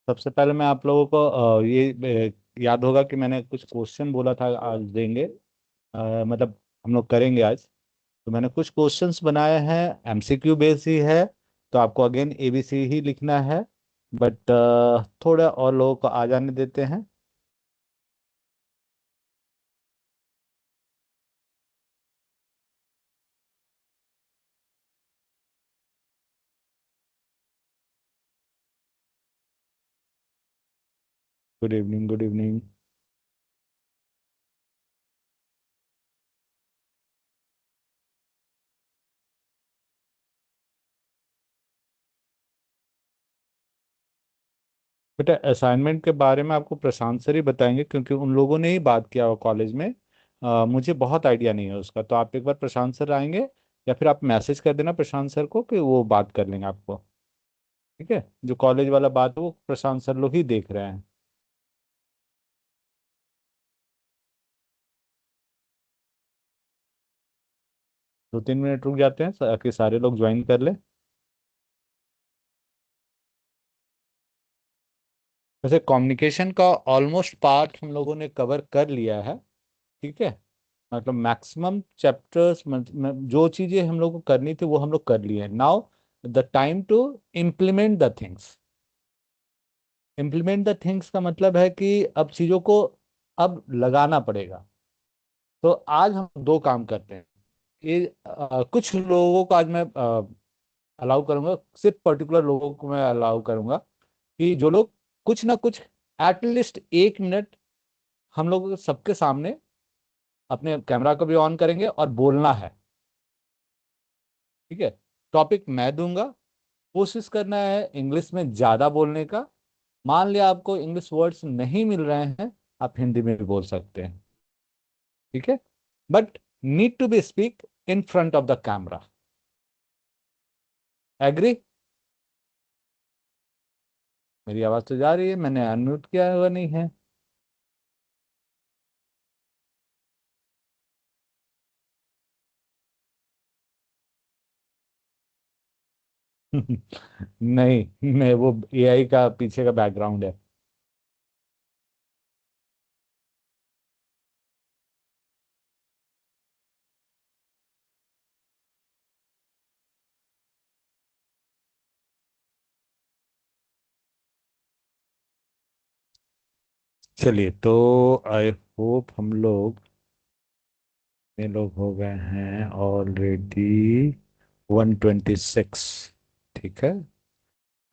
सबसे पहले मैं आप लोगों को याद होगा कि मैंने कुछ क्वेश्चन बोला था आज देंगे। मतलब हम लोग करेंगे आज। तो मैंने कुछ क्वेश्चंस बनाए हैं। एमसीक्यू बेस ही है। तो आपको अगेन एबीसी ही लिखना है। बट थोड़ा और लोगों को आ जाने देते हैं। Good evening, good evening. बेटा, असाइनमेंट के बारे में आपको प्रशांत सर ही बताएंगे, क्योंकि उन लोगों ने ही बात किया हो कॉलेज में। मुझे बहुत आइडिया नहीं है उसका। तो आप एक बार प्रशांत सर आएंगे, या फिर आप मैसेज कर देना प्रशांत सर को कि वो बात कर लेंगे आपको। ठीक है, जो कॉलेज वाला बात है वो प्रशांत सर लोग ही देख रहे हैं। 2-3 मिनट रुक जाते हैं ताकि सारे लोग ज्वाइन कर ले। वैसे कम्युनिकेशन का ऑलमोस्ट पार्ट हम लोगों ने कवर कर लिया है। ठीक है। मतलब मैक्सिमम चैप्टर्स, जो चीजें हम लोग को करनी थी वो हम लोग कर लिए हैं। Now the time to implement the things. Implement the things का मतलब है कि अब चीजों को अब लगाना पड़ेगा। तो आज हम दो काम करते हैं। ये कुछ लोगों को आज मैं अलाउ करूंगा, सिर्फ पर्टिकुलर लोगों को मैं अलाउ करूंगा कि जो लोग कुछ ना कुछ एटलीस्ट 1 मिनट हम लोग सबके सामने अपने कैमरा को भी ऑन करेंगे और बोलना है। ठीक है। टॉपिक मैं दूंगा। कोशिश करना है इंग्लिश में ज्यादा बोलने का। मान लिया आपको इंग्लिश वर्ड्स नहीं मिल रहे हैं, आप हिंदी में भी बोल सकते हैं। ठीक है। But need to be speak in front of the camera. Agree? मेरी आवाज तो जा रही है, मैंने अनम्यूट किया हुआ नहीं है। नहीं, मैं वो एआई का पीछे का बैकग्राउंड है। चलिए, तो आई होप हम लोग में लोग हो गए हैं ऑलरेडी 126। ठीक है।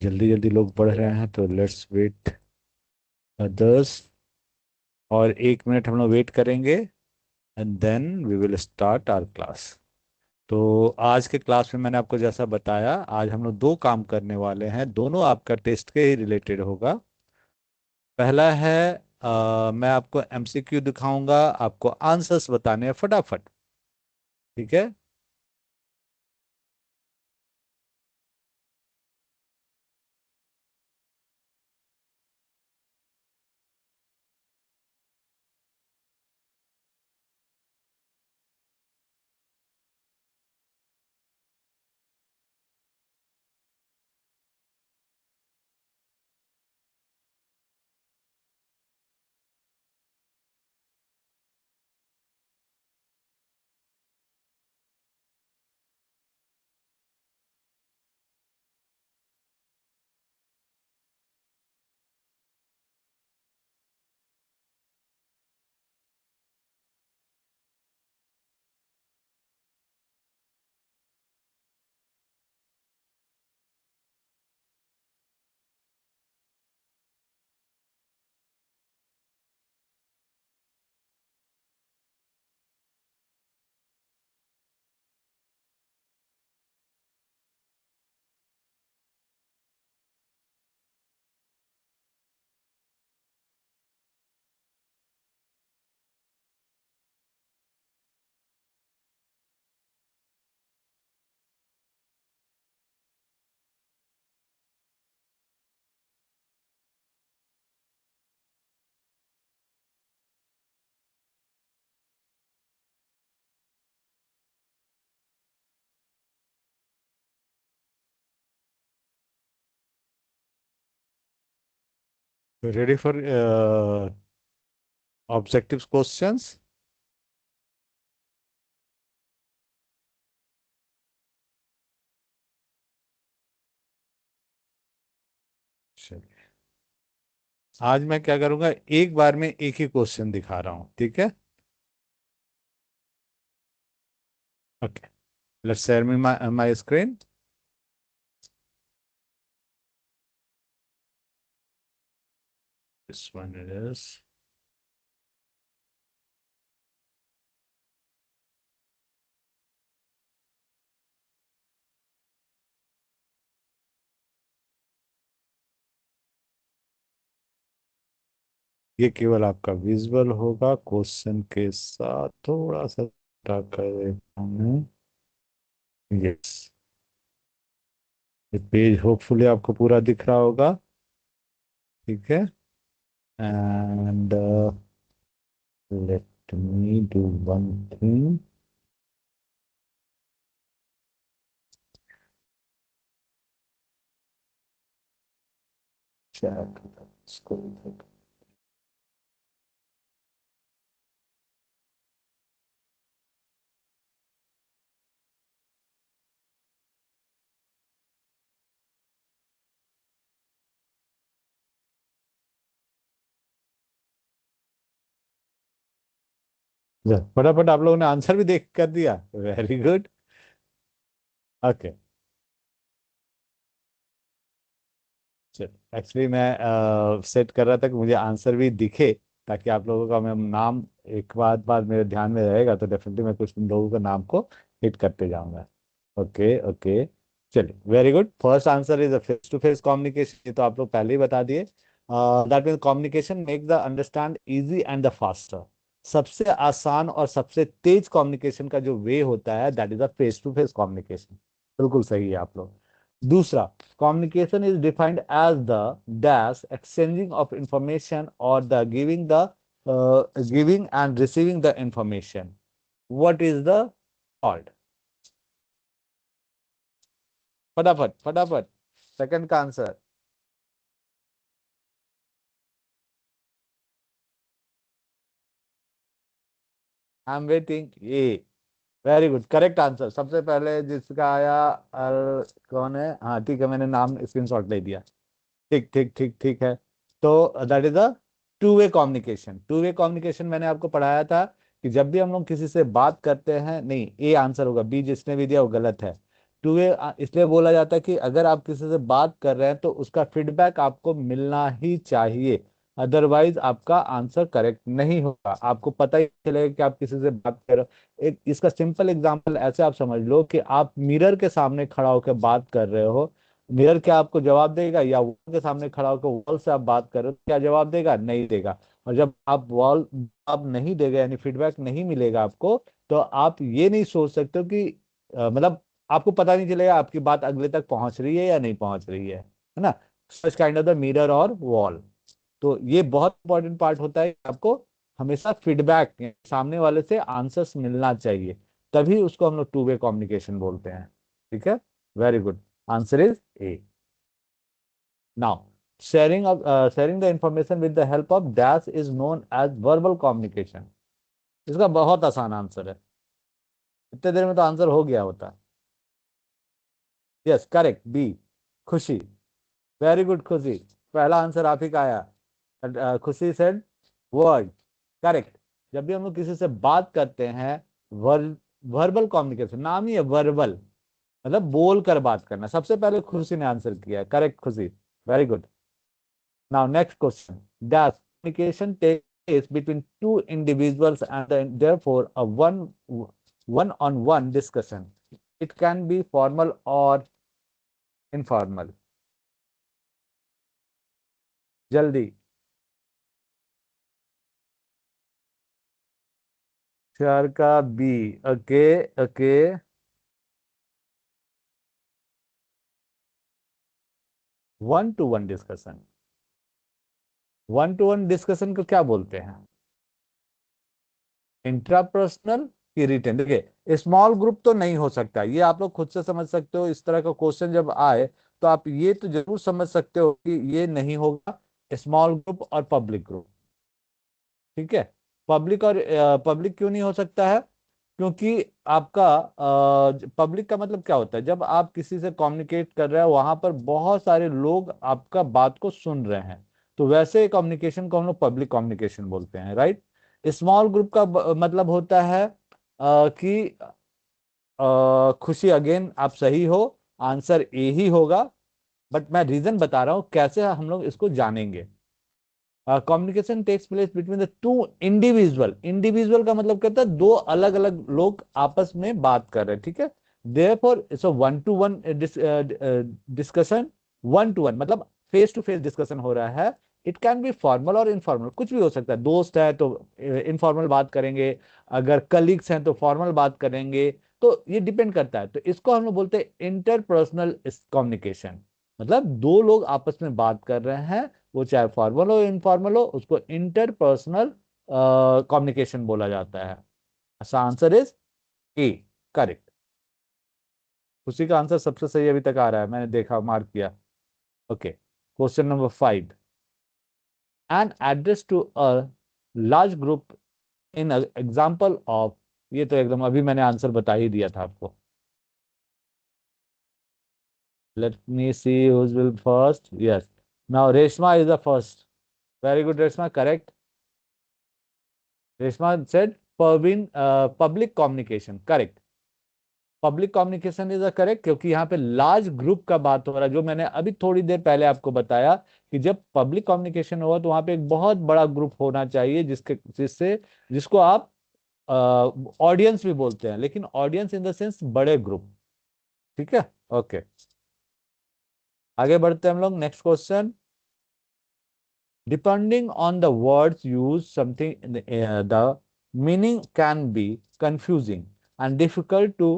जल्दी जल्दी लोग बढ़ रहे हैं, तो लेट्स वेट अदर्स। और 1 मिनट हम लोग वेट करेंगे, and then we will start our class. तो आज के क्लास में मैंने आपको जैसा बताया, आज हम लोग दो काम करने वाले हैं, दोनों आपका टेस्ट के ही रिलेटेड होगा। पहला है, मैं आपको एमसीक्यू दिखाऊंगा, आपको आंसर्स बताने हैं फटाफट। ठीक है। Ready for objective questions? चलिए, आज मैं क्या करूंगा, एक बार में एक ही क्वेश्चन दिखा रहा हूं, ठीक है? Okay, let's share me my screen. This one is, ये केवल आपका विजुअल होगा, क्वेश्चन के साथ थोड़ा सा कर देता हूं। यस, ये पेज होपफुली आपको पूरा दिख रहा होगा, ठीक है? And let me do one thing. Check इसको। फटाफट आप लोगों ने आंसर भी देख कर दिया, वेरी गुड। ओके, चलो एक्चुअली मैं सेट कर रहा था कि मुझे आंसर भी दिखे, ताकि आप लोगों का मैं नाम एक बाद मेरे ध्यान में रहेगा, तो डेफिनेटली मैं कुछ लोगों का नाम को हिट करते जाऊंगा। ओके ओके, चलिए, very good. First answer is a face to face communication, ये तो आप लोग पहले ही बता दिए। That mean communication make the understand easy and the faster. सबसे आसान और सबसे तेज कम्युनिकेशन का जो वे होता है, that is a face to face communication. बिल्कुल सही है आप लोग। दूसरा, communication is defined as the dash exchanging of information or the giving and receiving the information. What is the called? फटाफट फटाफट, सेकंड का आंसर। I am waiting. ये वेरी गुड, करेक्ट आंसर। सबसे पहले जिसका आया कौन है? हाँ ठीक है, मैंने नाम स्क्रीनशॉट ले दिया। ठीक ठीक ठीक ठीक है। तो that is a two way communication. Two way communication मैंने आपको पढ़ाया था कि जब भी हम लोग किसी से बात करते हैं, नहीं, ए आंसर होगा, बी जिसने भी दिया वो गलत है। टू वे इसलिए बोला जाता है कि अगर आप किसी से बात कर रहे हैं तो उसका फीडबैक आपको मिलना ही चाहिए, अदरवाइज आपका आंसर करेक्ट नहीं होगा। आपको पता ही चलेगा कि आप किसी से बात कर रहे हो। एक इसका सिंपल एग्जांपल ऐसे आप समझ लो कि आप मिरर के सामने खड़ा होकर बात कर रहे हो, मिरर क्या आपको जवाब देगा? या वॉल के सामने खड़ा होकर वॉल से आप बात कर रहे हो, क्या जवाब देगा? नहीं देगा। और जब आप वॉल जवाब नहीं देगा, यानी फीडबैक नहीं मिलेगा आपको, तो आप ये नहीं सोच सकते हो कि मतलब आपको पता नहीं चलेगा आपकी बात अगले तक पहुंच रही है या नहीं पहुंच रही है ना? सच काइंड ऑफ द मिरर और वॉल। तो ये बहुत इंपॉर्टेंट पार्ट होता है, आपको हमेशा फीडबैक, सामने वाले से आंसर्स मिलना चाहिए, तभी उसको हम लोग टू वे कम्युनिकेशन बोलते हैं। ठीक है, very good, answer is A. Now, sharing the information with the help of dash is known as verbal communication. इसका बहुत आसान आंसर है, इतने देर में तो आंसर हो गया होता। यस करेक्ट, बी, खुशी। वेरी गुड खुशी, पहला आंसर आप ही का आया। खुशी सेड वर्ड, करेक्ट। जब भी हम लोग किसी से बात करते हैं, वर्बल कम्युनिकेशन नाम ही है, वर्बल मतलब बोल कर बात करना। सबसे पहले खुशी ने आंसर किया है, करेक्ट खुशी, very good. Now, next question. Does communication take place between two individuals and therefore a one-on-one discussion? It can be formal or informal. जल्दी, चार का B. Okay okay, one to one discussion. One to one discussion को क्या बोलते हैं? Intrapersonal की retain. देखिए, small group तो नहीं हो सकता, ये आप लोग खुद से समझ सकते हो। इस तरह का क्वेश्चन जब आए तो आप ये तो जरूर समझ सकते हो कि ये नहीं होगा। स्मॉल ग्रुप और पब्लिक ग्रुप। ठीक है। पब्लिक और पब्लिक क्यों नहीं हो सकता है? क्योंकि आपका पब्लिक का मतलब क्या होता है, जब आप किसी से कम्युनिकेट कर रहे हो वहां पर बहुत सारे लोग आपका बात को सुन रहे हैं, तो वैसे कम्युनिकेशन को हम लोग पब्लिक कम्युनिकेशन बोलते हैं, राइट। स्मॉल ग्रुप का मतलब होता है कि खुशी, अगेन आप सही हो, आंसर ए ही होगा। बट मैं रीजन बता रहा हूं कैसे हम लोग इसको जानेंगे। Communication takes place between the two individual. Individual का मतलब कहता है दो अलग अलग लोग आपस में बात कर रहे हैं, ठीक है। Therefore it's a one to one discussion. One to one मतलब फेस टू फेस डिस्कशन हो रहा है। इट कैन बी फॉर्मल और इनफॉर्मल, कुछ भी हो सकता है। दोस्त है तो इनफॉर्मल बात करेंगे, अगर कलीग्स हैं तो फॉर्मल बात करेंगे। तो ये डिपेंड करता है। तो इसको हम लोग बोलते हैं इंटरपर्सनल कम्युनिकेशन। मतलब दो लोग आपस में बात कर रहे हैं, वो चाहे फॉर्मल हो इनफॉर्मल हो, उसको इंटरपर्सनल कम्युनिकेशन बोला जाता है। ऐसा आंसर इज ए, करेक्ट। उसी का आंसर सबसे सही अभी तक आ रहा है, मैंने देखा, मार्क किया। Okay, question number 5। An address to a large group in example of. ये तो एकदम अभी मैंने आंसर बता ही दिया था आपको। Let me see whose will first. Yes, now Reshma is the first. Very good Reshma, correct. Reshma said Parveen public communication, correct. Public communication is a correct, क्योंकि यहाँ पे लार्ज ग्रुप का बात हो रहा है, जो मैंने अभी थोड़ी देर पहले आपको बताया कि जब पब्लिक कम्युनिकेशन होगा तो वहां पे एक बहुत बड़ा ग्रुप होना चाहिए, जिससे जिसको आप ऑडियंस भी बोलते हैं, लेकिन ऑडियंस इन द सेंस बड़े ग्रुप। ठीक है। ओके, आगे बढ़ते हैं हम लोग। Next question. Depending on the words used, something the meaning can be confusing and difficult to।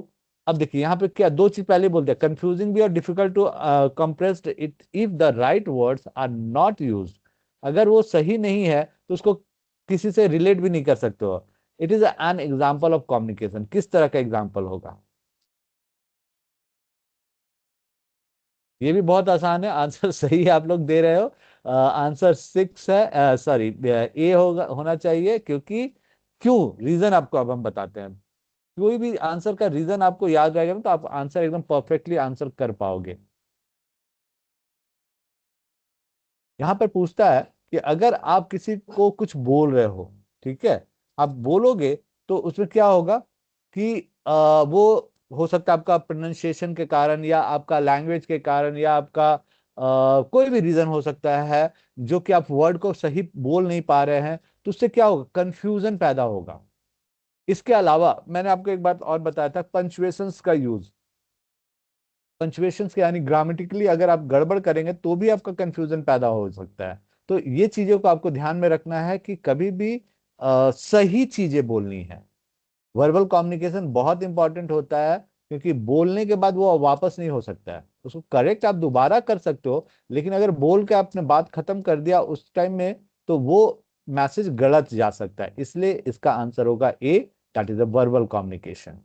अब देखिए यहाँ पे क्या दो चीज पहले बोलते हैं, कंफ्यूजिंग भी और difficult to compressed it if the right words are not used. अगर वो सही नहीं है तो उसको किसी से रिलेट भी नहीं कर सकते हो। It is an example of communication, किस तरह का एग्जाम्पल होगा? ये भी बहुत आसान है, आंसर सही आप लोग दे रहे हो। आंसर 6 है, सॉरी ए होगा, होना चाहिए। क्योंकि क्यों, रीजन आपको अब हम बताते हैं। कोई भी आंसर का रीजन आपको याद रहेगा ना, तो आप आंसर एकदम परफेक्टली आंसर कर पाओगे। यहाँ पर पूछता है कि अगर आप किसी को कुछ बोल रहे हो, ठीक है, आप बोलोगे, तो उसमें क्या होगा कि वो हो सकता है आपका प्रोनाउंसिएशन के कारण, या आपका लैंग्वेज के कारण, या आपका कोई भी रीजन हो सकता है, जो कि आप वर्ड को सही बोल नहीं पा रहे हैं, तो उससे क्या होगा, कंफ्यूजन पैदा होगा। इसके अलावा मैंने आपको एक बात और बताया था, पंचुएशंस का यूज। पंचुएशंस के यानी ग्रामेटिकली अगर आप गड़बड़ करेंगे तो भी आपका कंफ्यूजन पैदा हो सकता है। तो ये चीजों को आपको ध्यान में रखना है कि कभी भी सही चीजें बोलनी है। वर्बल कम्युनिकेशन बहुत इंपॉर्टेंट होता है, क्योंकि बोलने के बाद वो वापस नहीं हो सकता है। उसको करेक्ट आप दोबारा कर सकते हो, लेकिन अगर बोल के आपने बात खत्म कर दिया उस टाइम में, तो वो मैसेज गलत जा सकता है। इसलिए इसका आंसर होगा A, that is a verbal communication.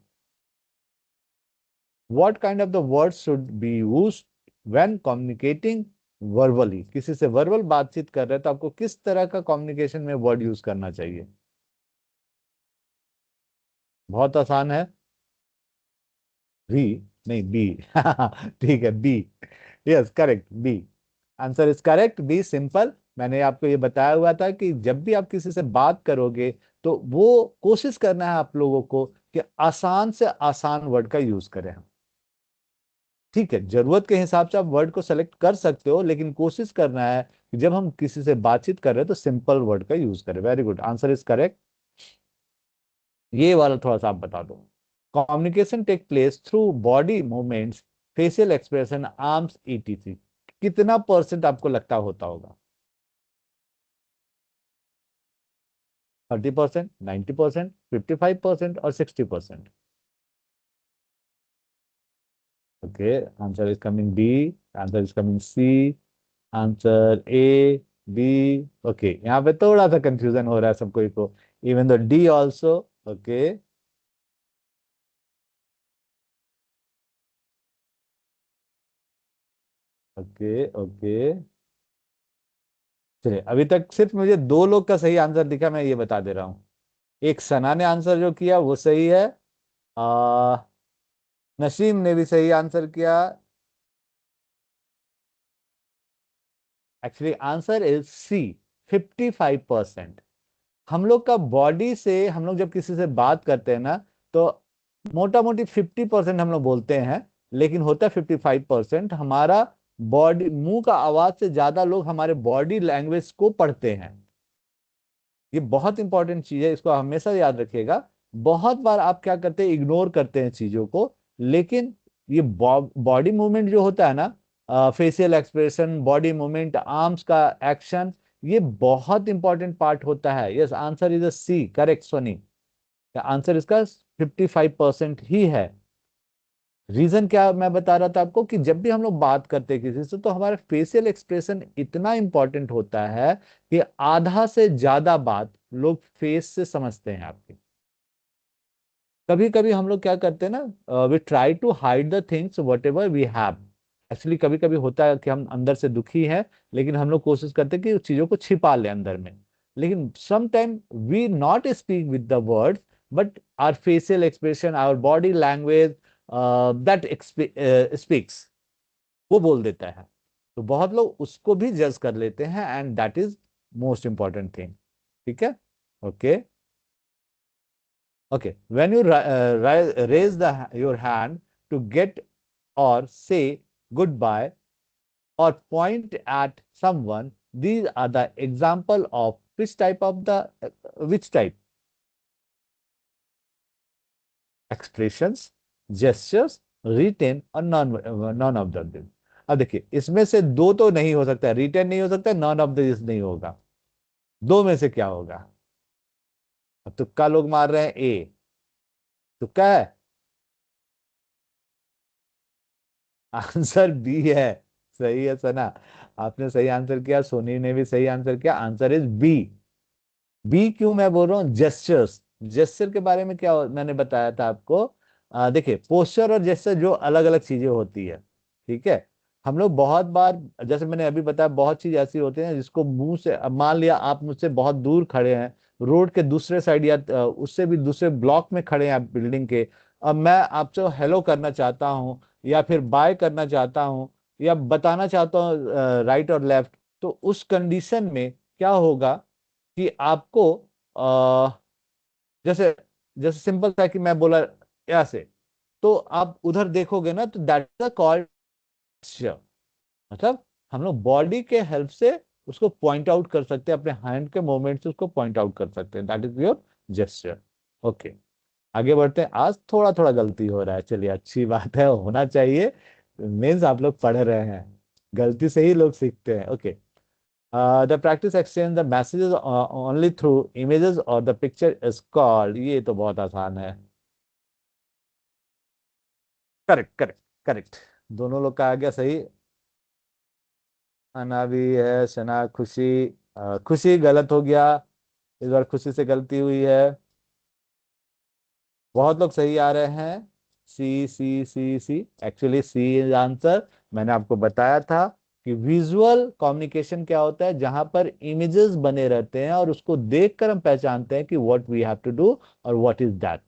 What kind of the words should be used when communicating verbally? किसी से वर्बल बातचीत कर रहे हैं तो आपको किस तरह का कम्युनिकेशन में वर्ड यूज करना चाहिए? बहुत आसान है। बी, नहीं बी। ठीक है, B. Yes, correct, B. Answer is correct, B, simple. मैंने आपको ये बताया हुआ था कि जब भी आप किसी से बात करोगे, तो वो कोशिश करना है आप लोगों को कि आसान से आसान वर्ड का यूज करें। ठीक है, जरूरत के हिसाब से आप वर्ड को सेलेक्ट कर सकते हो, लेकिन कोशिश करना है कि जब हम किसी से बातचीत कर रहे हैं तो सिंपल वर्ड का यूज करें। Very good, answer is correct. ये वाला थोड़ा सा आप बता दो। Communication take place through body movements, facial expression, arms, etc. कितना परसेंट आपको लगता होता होगा? 30%, 90%, 55% और 60%? Okay, answer is coming B, answer is coming C, answer A, B. Okay, यहाँ पे थोड़ा सा कंफ्यूजन हो रहा है सबको को, even the D also. Okay, okay, okay. चलिए, अभी तक सिर्फ मुझे दो लोग का सही आंसर दिखा, मैं ये बता दे रहा हूँ। एक सना ने आंसर जो किया वो सही है, आ, नसीम ने भी सही आंसर किया। Actually answer is C, 55%। हम लोग का बॉडी से, हम लोग जब किसी से बात करते हैं ना, तो मोटा मोटी 50% हम लोग बोलते हैं, लेकिन होता है 55%। हमारा बॉडी, मुंह का आवाज से ज्यादा लोग हमारे बॉडी लैंग्वेज को पढ़ते हैं। ये बहुत इंपॉर्टेंट चीज है, इसको हमेशा याद रखिएगा। बहुत बार आप क्या करते हैं, इग्नोर करते हैं चीजों को, लेकिन ये बॉडी मूवमेंट जो होता है ना, facial expression, body movement, arms का एक्शन, ये बहुत इंपॉर्टेंट पार्ट होता है। Yes, answer is a C, correct Soni. Answer इसका 55% ही है। रीजन क्या मैं बता रहा था आपको, कि जब भी हम लोग बात करते हैं किसी से, तो हमारा फेशियल एक्सप्रेशन इतना इंपॉर्टेंट होता है कि आधा से ज्यादा बात लोग फेस से समझते हैं आपकी। कभी कभी हम लोग क्या करते हैं ना, we try to hide the things whatever we have. Actually कभी कभी होता है कि हम अंदर से दुखी हैं, लेकिन हम लोग कोशिश करते हैं कि उस चीजों को छिपा लें अंदर में। लेकिन some time we not speak with the words, but our facial expression, our body language, that speaks, वो बोल देता है। तो बहुत लोग उसको भी जज कर लेते हैं, and that is most important thing. ठीक है, okay. Okay, when you raise your hand to get or say goodbye or point at someone, these are the example of which type? Expressions, gestures, written और none of them. अब देखिए, इसमें से दो तो नहीं हो सकता, रिटेन नहीं हो सकता, नॉन ऑफ दिस नहीं होगा। दो में से क्या होगा? अब तुक्का लोग मार रहे हैं, ए तुक्का है। आंसर बी है। सही है सना, आपने सही आंसर किया, सोनी ने भी सही आंसर किया, आंसर इज बी। बी क्यों मैं बोल रहा हूँ? जेस्चर्स, जेस्चर के बारे में क्या मैंने बताया था आपको। देखिए, पोस्चर और जेस्चर जो अलग अलग चीजें होती है, ठीक है। हम लोग बहुत बार, जैसे मैंने अभी बताया, बहुत चीज ऐसी होती है जिसको मुंह से, अब मान लिया आप मुझसे बहुत दूर खड़े हैं, रोड के दूसरे साइड या उससे भी दूसरे ब्लॉक में खड़े हैं आप बिल्डिंग के। अब मैं आपसे हेलो करना चाहता हूँ, या फिर बाय करना चाहता हूँ, या बताना चाहता हूँ राइट और लेफ्ट, तो उस कंडीशन में क्या होगा कि आपको आ, जैसे जैसे सिंपल था कि मैं बोला ऐसे, तो आप उधर देखोगे ना, तो दैट इज कॉल्ड, मतलब हम लोग बॉडी के हेल्प से उसको पॉइंट आउट कर सकते हैं, अपने हैंड के मूवमेंट से उसको पॉइंट आउट कर सकते हैं, that is your gesture. Okay, आगे बढ़ते हैं। आज थोड़ा थोड़ा गलती हो रहा है, चलिए अच्छी बात है, होना चाहिए। मीन्स आप लोग पढ़ रहे हैं, गलती से ही लोग सीखते हैं। Okay, the practice exchange the messages only through images or the picture is called, ये तो बहुत आसान है। करेक्ट करेक्ट करेक्ट, दोनों लोग का आ गया सही। अना भी है, सना, खुशी, खुशी गलत हो गया, इस बार खुशी से गलती हुई है। बहुत लोग सही आ रहे हैं, सी सी सी सी, एक्चुअली सी इज आंसर। मैंने आपको बताया था कि विजुअल कम्युनिकेशन क्या होता है, जहां पर इमेजेस बने रहते हैं और उसको देखकर हम पहचानते हैं कि what we have to do और व्हाट इज दैट।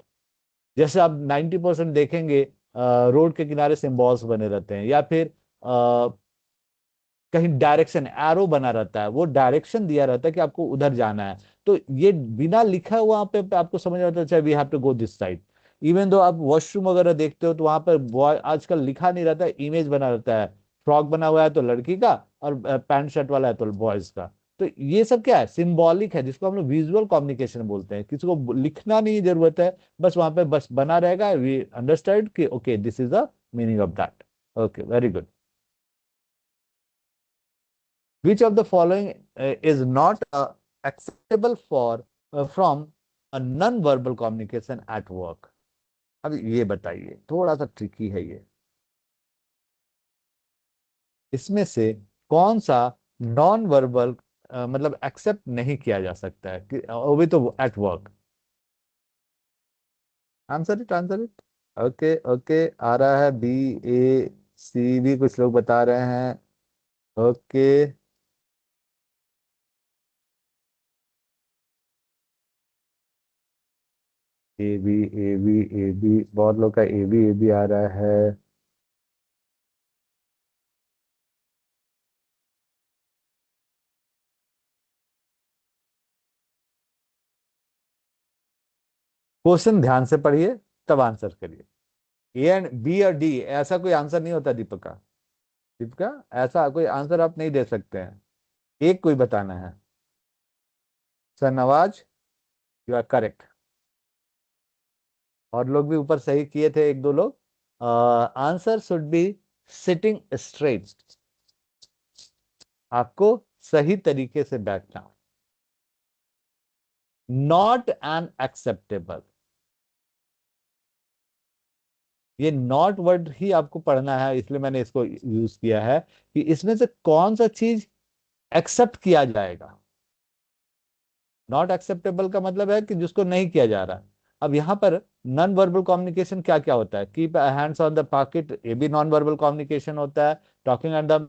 जैसे आप 90% देखेंगे, रोड के किनारे सिंबल्स बने रहते हैं, या फिर कहीं डायरेक्शन एरो बना रहता है, वो डायरेक्शन दिया रहता है कि आपको उधर जाना है। तो ये बिना लिखा हुआ पे आपको समझ आता है, we have to go this side. Even though आप वॉशरूम वगैरह देखते हो, तो वहां पर बॉय आजकल लिखा नहीं रहता है, इमेज बना रहता है। फ्रॉक बना हुआ है तो लड़की का, और पैंट शर्ट वाला है तो बॉयज का। तो ये सब क्या है, सिंबॉलिक है, जिसको हम लोग विजुअल कम्युनिकेशन बोलते हैं। किसी को लिखना नहीं जरूरत है, बस वहां पे बस बना रहेगा, वी अंडरस्टैंड कि okay this is the meaning of that. Okay, very good. Which of the following is not acceptable for from a non-verbal communication at work? अब ये बताइए, थोड़ा सा ट्रिकी है ये। इसमें से कौन सा नॉन वर्बल, मतलब एक्सेप्ट नहीं किया जा सकता है कि वो भी तो at work? Answer it, answer it. Okay okay, आ रहा है बी, ए, सी भी कुछ लोग बता रहे हैं। Okay, A B A B A B, बहुत लोग का ए बी आ रहा है। क्वेश्चन ध्यान से पढ़िए तब आंसर करिए। ए एंड बी और डी ऐसा कोई आंसर नहीं होता दीपिका। दीपिका, ऐसा कोई आंसर आप नहीं दे सकते हैं, एक कोई बताना है। Shahnawaz, you are correct. और लोग भी ऊपर सही किए थे, एक दो लोग। Answer should be sitting straight. आपको सही तरीके से बैठना, नॉट एन एक्सेप्टेबल। ये नॉट वर्ड ही आपको पढ़ना है, इसलिए मैंने इसको यूज किया है कि इसमें से कौन सा चीज एक्सेप्ट किया जाएगा। नॉट एक्सेप्टेबल का मतलब है कि जिसको नहीं किया जा रहा। अब यहाँ पर नॉन वर्बल कम्युनिकेशन क्या क्या होता है? Keep hands on the pocket, ये भी नॉन वर्बल कम्युनिकेशन होता है। Talking at the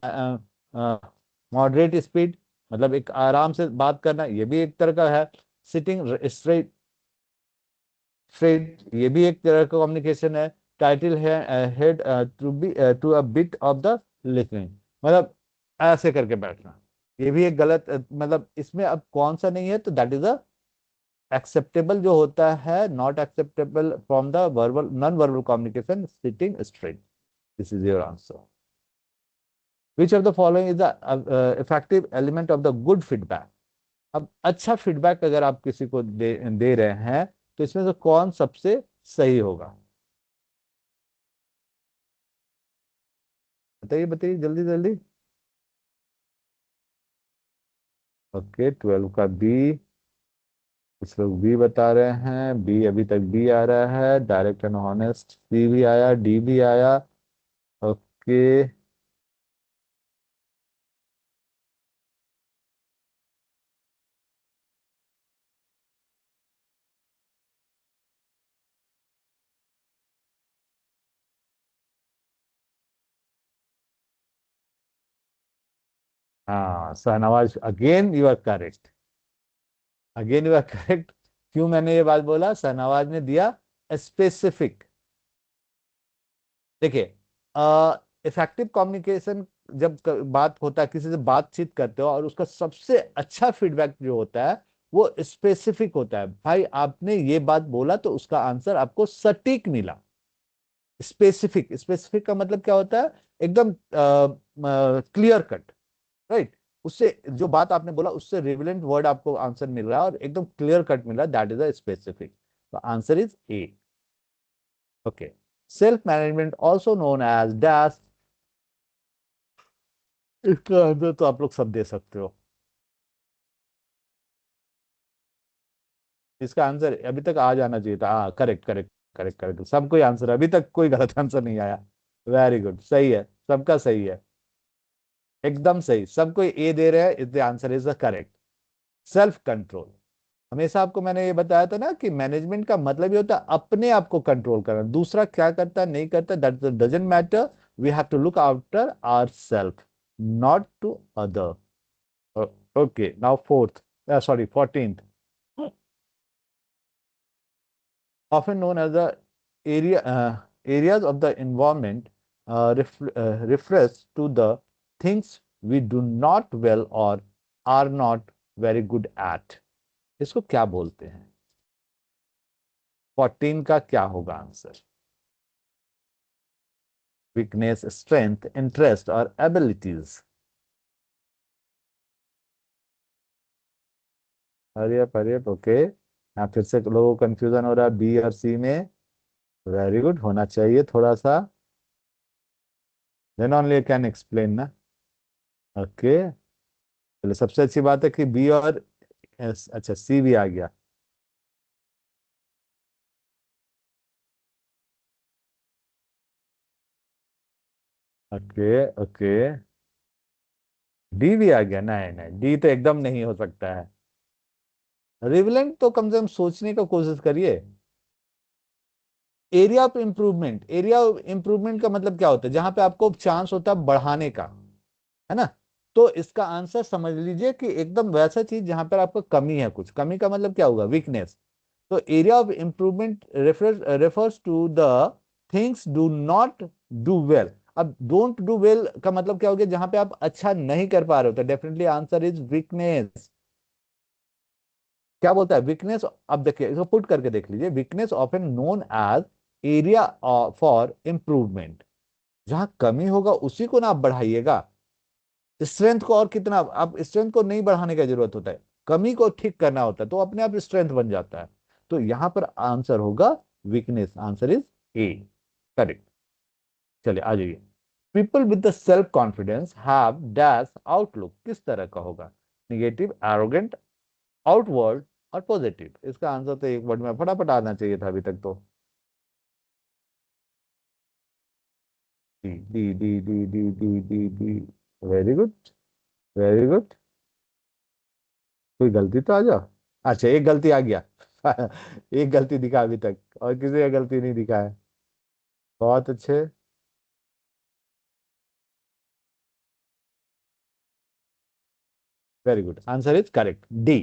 moderate speed, मतलब एक आराम से बात करना, ये भी एक तरह का है। सिटिंग स्ट्रेट स्ट्रेट, ये भी एक तरह का कम्युनिकेशन है। Title head to be to a bit of the listening, मतलब ऐसे करके बैठना, ये भी एक गलत मतलब इसमें अब कौन सा नहीं है, तो दैट इज अ एक्सेप्टेबल जो होता है, not acceptable from the verbal non verbal communication, sitting straight. This is your answer. Which of the following is the effective element of the good feedback? अब अच्छा फीडबैक अगर आप किसी को दे रहे हैं, तो इसमें से कौन सबसे सही होगा? बताइए बताइए जल्दी जल्दी। ओके, 12 का बी। कुछ लोग बी बता रहे हैं, बी अभी तक बी आ रहा है। डायरेक्ट एंड ऑनेस्ट सी भी आया, डी भी आया। ओके। हाँ Shahnawaz, again you are correct. Again you are correct. क्यों मैंने ये बात बोला? शाहनवाज ने दिया स्पेसिफिक। देखिए, इफेक्टिव कम्युनिकेशन जब बात होता है, किसी से बातचीत करते हो और उसका सबसे अच्छा फीडबैक जो होता है वो स्पेसिफिक होता है। भाई आपने ये बात बोला तो उसका आंसर आपको सटीक मिला। स्पेसिफिक, स्पेसिफिक का मतलब क्या होता है? एकदम क्लियर कट, राइट। उससे जो बात आपने बोला उससे रिलेवेंट वर्ड आपको आंसर मिल रहा है और एकदम क्लियर कट मिल रहा है, दैट इज अ स्पेसिफिक। तो answer is A. Okay. Self management also known as dash, इसका आंसर तो आप लोग सब दे सकते हो। इसका आंसर अभी तक आ जाना चाहिए था। हाँ, करेक्ट करेक्ट करेक्ट करेक्ट, सब कोई आंसर, अभी तक कोई गलत आंसर नहीं आया। वेरी गुड, सही है, सबका सही है, एकदम सही। सब कोई ए दे रहे हैं, is the answer is the correct. Self control, हमेशा आपको मैंने ये बताया था ना कि मैनेजमेंट का मतलब ये होता है अपने आप को कंट्रोल करना, दूसरा क्या करता है नहीं करता that doesn't matter. We have to look after our self, not to other. Okay, now fourth, sorry 14th, often known as the areas of the environment, refers to the things we do not well or are not very good at। इसको क्या बोलते हैं? 14 का क्या होगा answer? Weakness, strength, interest और abilities. अरे अरे ओके, यहाँ फिर से लोगों को कंफ्यूजन हो रहा है बी और सी में। वेरी गुड, होना चाहिए थोड़ा सा, देन ओनली कैन एक्सप्लेन ना। ओके, चलो सबसे अच्छी बात है कि बी और अच्छा सी भी आ गया। ओके ओके, डी भी आ गया। नहीं नहीं, डी तो एकदम नहीं हो सकता है। रिवलेंट तो कम से कम सोचने का कोशिश करिए। Area of improvement, area of improvement का मतलब क्या होता है? जहां पे आपको चांस होता है बढ़ाने का, है ना। तो इसका आंसर समझ लीजिए कि एकदम वैसा चीज जहां पर आपको कमी है, कुछ कमी का मतलब क्या होगा? वीकनेस। तो area of improvement refers to the things do not do well. अब डोंट डू वेल का मतलब क्या हो गया, जहां पे आप अच्छा नहीं कर पा रहे हो, तो डेफिनेटली आंसर इज वीकनेस। क्या बोलता है वीकनेस? अब देखिए, इसको पुट करके देख लीजिए, weakness often known as area for improvement. जहां कमी होगा उसी को ना आप बढ़ाइएगा। स्ट्रेंथ को और कितना, आप स्ट्रेंथ को नहीं बढ़ाने की जरूरत होता है, कमी को ठीक करना होता है, तो अपने आप स्ट्रेंथ बन जाता है। तो यहां पर आंसर होगा weakness, answer is A, correct. चलिए आ जाइए। People with the self confidence have dash outlook, किस तरह का होगा? निगेटिव, एरोगेंट, आउटवर्ड और पॉजिटिव। इसका आंसर तो एक वर्ड में फटाफट आना चाहिए था अभी तक तो। D D D D D D D D. Very good, very good. कोई गलती तो आ जाओ। अच्छा, एक गलती आ गया। एक गलती दिखा अभी तक, और किसी का गलती नहीं दिखा है। बहुत अच्छे। Very good, answer is correct, D.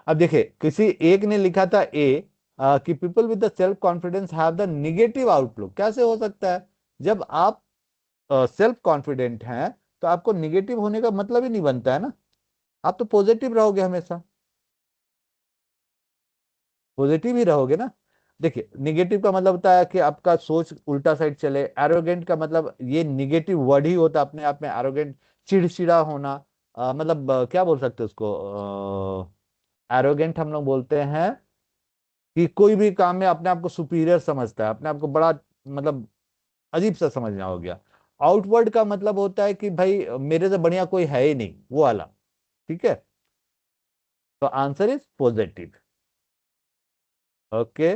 अब देखिए, किसी एक ने लिखा था ए, कि people with the self confidence have the negative outlook. कैसे हो सकता है? जब आप सेल्फ कॉन्फिडेंट हैं तो आपको निगेटिव होने का मतलब ही नहीं बनता है ना, आप तो पॉजिटिव रहोगे हमेशा, पॉजिटिव ही रहोगे ना। देखिए, निगेटिव का मतलब होता है कि आपका सोच उल्टा साइड चले। एरोगेंट का मतलब ये निगेटिव वर्ड ही होता है अपने आप में, एरोगेंट, चिड़चिड़ा होना। मतलब क्या बोल सकते हैं उसको? एरोगेंट हम लोग बोलते हैं कि कोई भी काम में अपने आप को सुपीरियर समझता है, अपने आप को बड़ा, मतलब अजीब सा समझना हो गया। आउटवर्ड का मतलब होता है कि भाई मेरे से बढ़िया कोई है ही नहीं, वो वाला। ठीक है, तो answer is positive. Okay,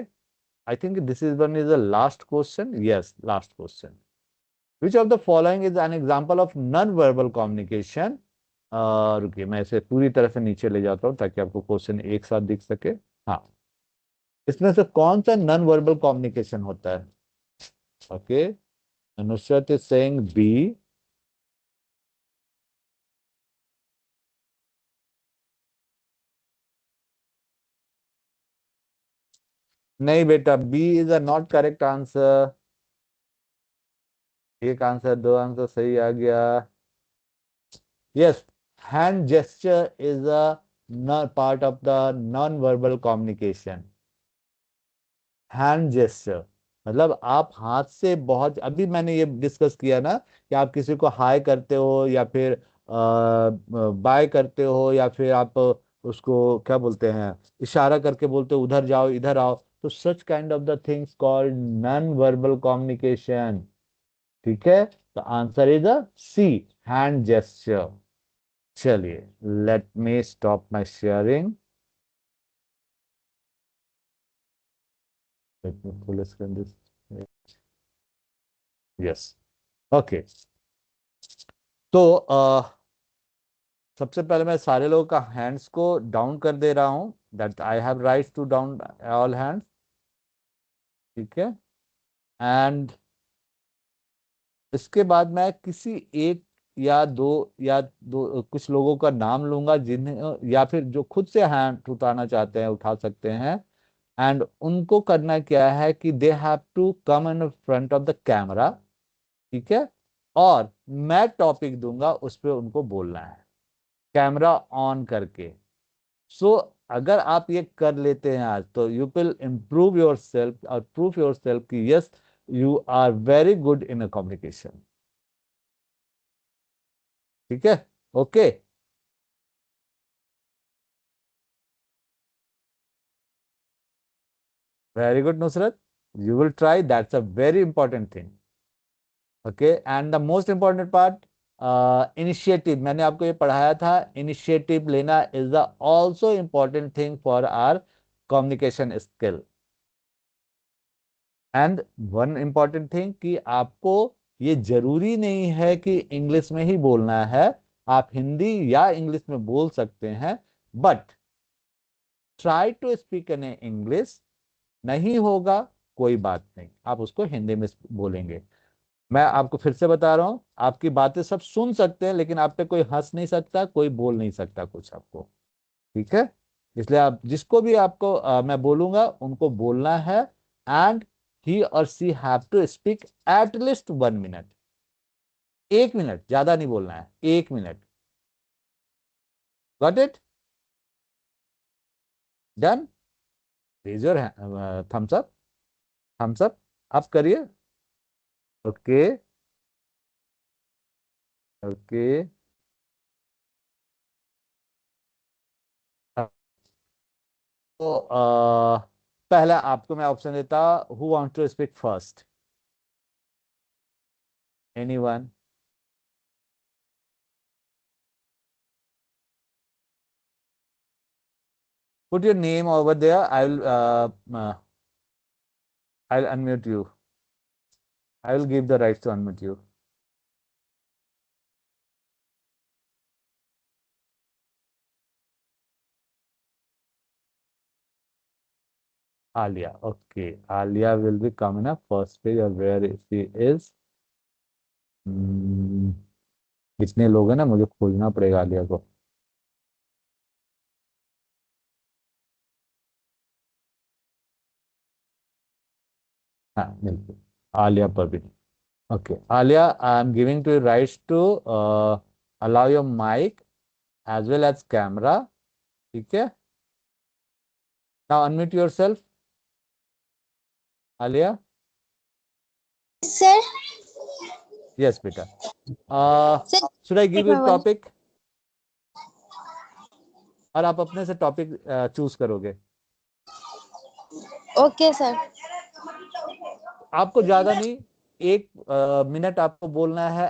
I think this is one is the last question. Yes, last question. Which of the following is an example of non-verbal communication? रुकिए, मैं इसे पूरी तरह से नीचे ले जाता हूँ ताकि आपको क्वेश्चन एक साथ दिख सके। हाँ, इसमें से कौन सा नॉन वर्बल कम्युनिकेशन होता है? Okay, Nusrat is saying B. नहीं बेटा, B is a not correct answer. एक आंसर, दो आंसर सही आ गया। Yes, hand gesture is a part of the non verbal communication. Hand gesture मतलब आप हाथ से बहुत, अभी मैंने ये डिस्कस किया ना कि आप किसी को हाय करते हो या फिर बाय करते हो, या फिर आप उसको क्या बोलते हैं, इशारा करके बोलते हो उधर जाओ इधर आओ, तो such kind of the things called non verbal communication. ठीक है, तो answer is a C, hand gesture. चलिए, let me stop my sharing. Let me full screen this. Yes, okay. तो सबसे पहले मैं सारे लोगों का हैंड्स को डाउन कर दे रहा हूं, that I have write to down all hands. ठीक है, एंड इसके बाद मैं किसी एक या दो कुछ लोगों का नाम लूंगा जिन्हें, या फिर जो खुद से हैंड उठाना चाहते हैं उठा सकते हैं। एंड उनको करना क्या है कि they have to come in front of the camera. ठीक है, और मैं टॉपिक दूंगा, उस पर उनको बोलना है कैमरा ऑन करके। सो अगर आप ये कर लेते हैं आज, तो you will improve your self और प्रूव योर सेल्फ कि yes, you are very good in a communication. ठीक है, okay. Very good Nusrat, you will try, that's a very important thing. Okay, and the most important part, initiative, मैंने आपको ये पढ़ाया था, initiative लेना is the also important thing for our communication skill. And one important thing कि आपको ये जरूरी नहीं है कि इंग्लिश में ही बोलना है, आप हिंदी या इंग्लिश में बोल सकते हैं, but try to speak in English. नहीं होगा कोई बात नहीं, आप उसको हिंदी में बोलेंगे। मैं आपको फिर से बता रहा हूं, आपकी बातें सब सुन सकते हैं लेकिन आप पे कोई हंस नहीं सकता, कोई बोल नहीं सकता कुछ आपको। ठीक है, इसलिए आप जिसको भी आपको मैं बोलूंगा उनको बोलना है, एंड ही और she have to speak at least 1 minute. 1 minute, ज्यादा नहीं बोलना है, 1 minute. Got it? Done? Raise your thumbs up, thumbs up, आप करिए। Okay, okay. तो पहला आपको मैं ऑप्शन देता, who want to speak first? Anyone? Put your name over there. I'll unmute you. I will give the right to unmute you. Alia. Okay. Alia will be coming up first page, or where she is. कितने लोग हैं ना, मुझे खोजना पड़ेगा आलिया को। हाँ, बिल्कुल, आलिया पर भी। Okay Alia, I am giving two rights to allow your mic as well as camera. ठीक है, now unmute yourself Alia. Sir. Yes बेटा। Sir should I give you topic, और आप अपने से टॉपिक चूज करोगे? Okay sir. आपको ज्यादा नहीं, 1 मिनट आपको बोलना है।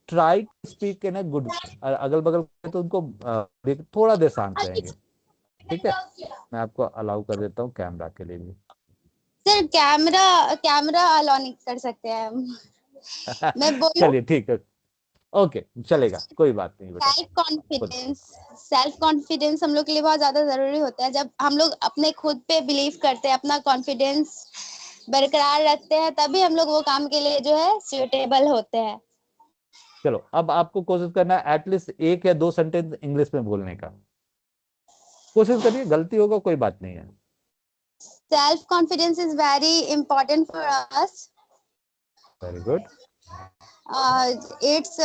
Try to speak in a good way, अगल बगल तो उनको थोड़ा देर शांत रहेंगे। ठीक है, मैं आपको अलाउ कर देता हूँ कैमरा के लिए भी। सर कैमरा कैमरा अलाउ नहीं कर सकते हैं हम। मैं बोलूं? चलिए ठीक है, ओके चलेगा, कोई बात नहीं बेटा। सेल्फ कॉन्फिडेंस हम लोग के लिए बहुत ज्यादा जरूरी होता है। जब हम लोग अपने खुद पे बिलीव करते हैं, अपना कॉन्फिडेंस बरकरार रखते हैं, तभी हम लोग वो काम के लिए जो है सुटेबल होते हैं। चलो, अब आपको कोशिश करना है एटलीस्ट 1 या 2 सेंटेंस इंग्लिश में बोलने का। कोशिश करिए, गलती होगा कोई बात नहीं है। Self confidence is very important for us. Very good. It's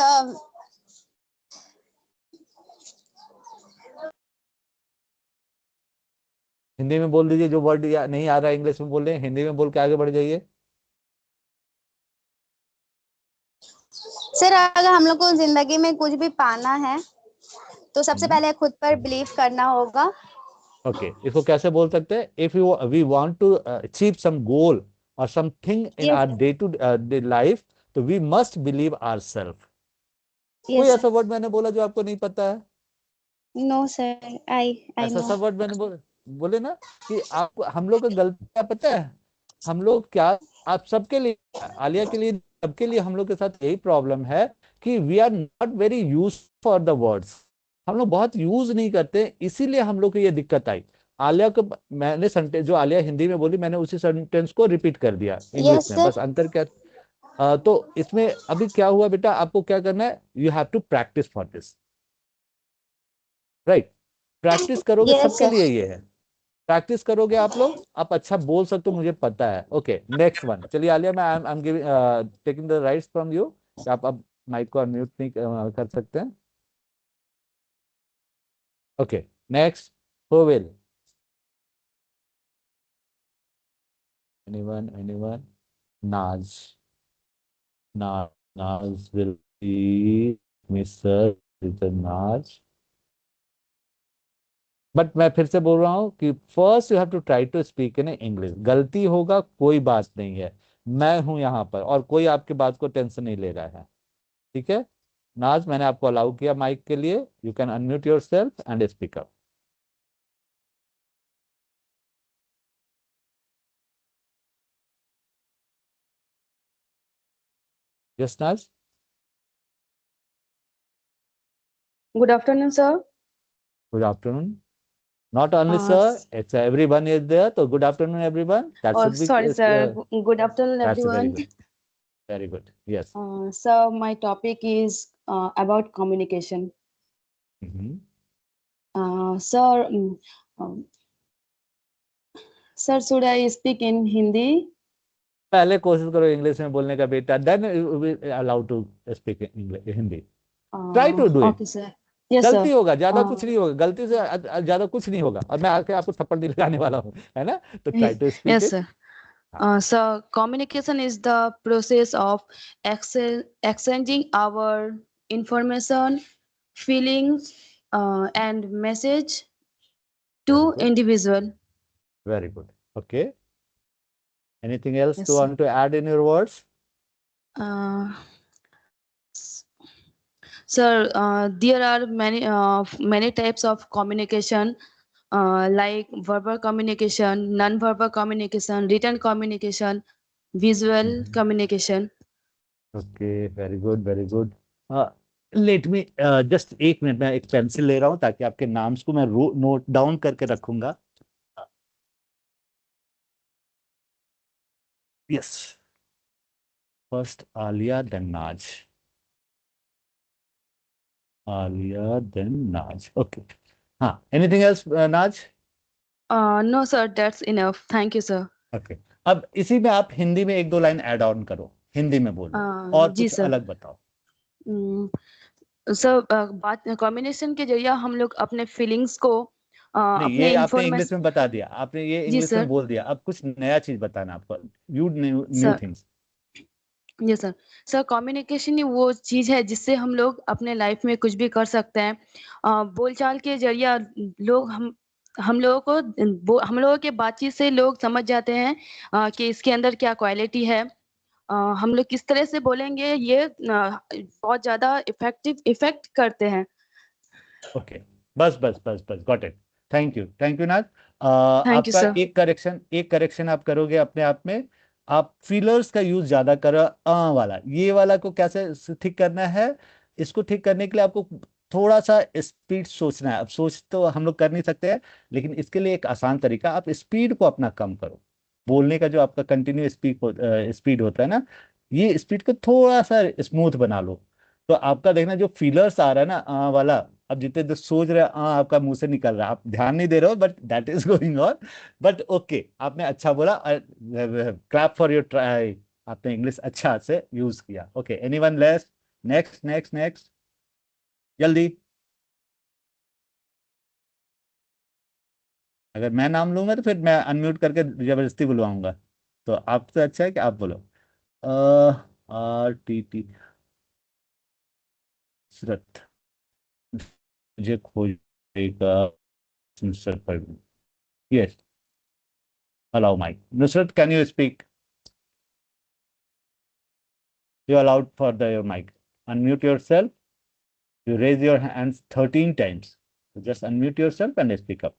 Hindi में बोल दीजिए, जो वर्ड या नहीं आ रहा है इंग्लिश में बोल रहे हैं, हिंदी में बोल के आगे बढ़ जाइए। सर अगर हम लोग को जिंदगी में कुछ भी पाना है तो सबसे पहले खुद पर बिलीव करना होगा। ओके, इसको कैसे बोल सकते हैं? If you we want to achieve some goal और something in yes our day to day life, तो वी मस्ट बिलीव आवरसेल्फ। कोई यस ऐसा वर्ड मैंने बोला जो आपको नहीं पता है? नो सर, आई ऐसा नो। सब वर्ड मैंने बोले ना कि आपको, हम लोग का गलती क्या पता है? हम लोग क्या, आप सबके लिए, आलिया के लिए, सबके लिए हम लोग के साथ यही प्रॉब्लम है कि we are not very use for the words. हम लोग बहुत यूज नहीं करते, इसीलिए हम लोग को ये दिक्कत आई। आलिया को मैंने सेंटेंस जो आलिया हिंदी में बोली, मैंने उसी सेंटेंस को रिपीट कर दिया इंग्लिश यस में, सर। बस अंतर क्या। तो इसमें अभी क्या हुआ बेटा, आपको क्या करना है, you have to practice for this, right? Practice करोगे, यस सबके सर। लिए ये है। प्रैक्टिस करोगे आप लोग, आप अच्छा बोल सकते हो, मुझे पता है। Okay, next one. चलिए आलिया, मैं I am giving taking the rights from you. आप अब माइक को अनम्यूट नहीं कर सकते हैं। Okay, next. Who will? Anyone, anyone? Naaz, Naaz, Naaz will be mister Naaz. But मैं फिर से बोल रहा हूँ कि first you have to try to speak in English. गलती होगा, कोई बात नहीं है, मैं हूं यहाँ पर, और कोई आपकी बात को टेंशन नहीं ले रहा है। ठीक है नाज, मैंने आपको अलाउ किया माइक के लिए, you can unmute your self and speak up. Yes नाज? Good afternoon, sir. Good afternoon. Not only sir, it's everyone is there. So good afternoon, everyone. That should be Sorry, sir. Good afternoon, that's very everyone. good. Very good. Yes. So my topic is about communication. Mhm. Sir, Um, sir, should I speak in Hindi? पहले कोशिश करो English में बोलने का बेटा, then allowed to speak Hindi. Try to do it. Okay, sir. Yes, गलती sir. होगा, ज्यादा Uh, कुछ नहीं होगा, गलती से ज्यादा कुछ नहीं होगा, और मैं आके आपको थप्पड़ नहीं लगाने वाला हूँ, है ना? तो try to speak yes, it. sir. So communication is the process of exchanging our information, feelings, and message to individual. Very good. Okay. Anything else Yes, to sir. want to add in your words? Uh, Sir, there are many types of communication, like verbal communication, non-verbal communication, written communication, visual communication. Okay, very good, very good. Let me just एक minute, मैं एक pencil ले रहा हूँ ताकि आपके नाम्स को मैं नोट डाउन करके रखूंगा। यस, फर्स्ट आलिया देन नाज, आलिया देन नाज। ओके, हाँ, एनीथिंग एल्स नाज? No, sir, that's enough. Thank you, sir. Okay, अब इसी में आप हिंदी में एक दो लाइन ऐड ऑन करो, हिंदी में बोलो और जी कुछ सर। अलग बताओ। सर, बात कॉम्बिनेशन के जरिए हम लोग अपने फीलिंग्स को नहीं, अपने ये आपने इंग्लिश इंफॉर्मेशन। में बता दिया, आपने ये जी इंग्लिश में सर। बोल दिया, अब कुछ नया चीज बताना आपको, यू न्यू सर, थिंग्स। जी सर। सर, कम्युनिकेशन ही वो चीज़ है जिससे हम लोग अपने लाइफ में कुछ भी कर सकते हैं। बोलचाल के जरिए लोग हम लोगों को हम लोगों के बातचीत से लोग समझ जाते हैं कि इसके अंदर क्या क्वालिटी है। हम लोग किस तरह से बोलेंगे ये बहुत ज़्यादा इफेक्ट करते हैं। ओके, बस बस बस बस, गॉट इट। थैंक यू नाज। थैंक यू आपका सर। एक करेक्शन आप करोगे अपने आप में, आप फीलर्स का यूज ज्यादा करो, वाला, ये वाला को कैसे ठीक करना है? इसको ठीक करने के लिए आपको थोड़ा सा स्पीड सोचना है। अब सोच तो हम लोग कर नहीं सकते हैं, लेकिन इसके लिए एक आसान तरीका, आप स्पीड को अपना कम करो। बोलने का जो आपका कंटिन्यू स्पीड होता है ना, ये स्पीड को थोड़ा सा स्मूथ बना लो। तो आपका देखना जो फीलर्स आ रहा है ना, वाला, अब जितने जो सोच रहे हैं आपका मुंह से निकल रहा है, आप ध्यान नहीं दे रहे हो, but that is going on. But okay, आपने अच्छा बोला, क्लैप फॉर योर ट्राई, आपने इंग्लिश अच्छा से यूज किया। Okay, anyone less? Next next next, जल्दी। अगर मैं नाम लूंगा तो फिर मैं अनम्यूट करके जबरदस्ती बुलवाऊंगा, तो आपसे अच्छा है कि आप बोलो। RTT नुसरत, मुझे खोजेगा नुसरत पर। Yes, allow mic. Nusrat, can you speak? You allowed for your mic. Unmute yourself. You raise your hands 13 times. So just unmute yourself and speak up.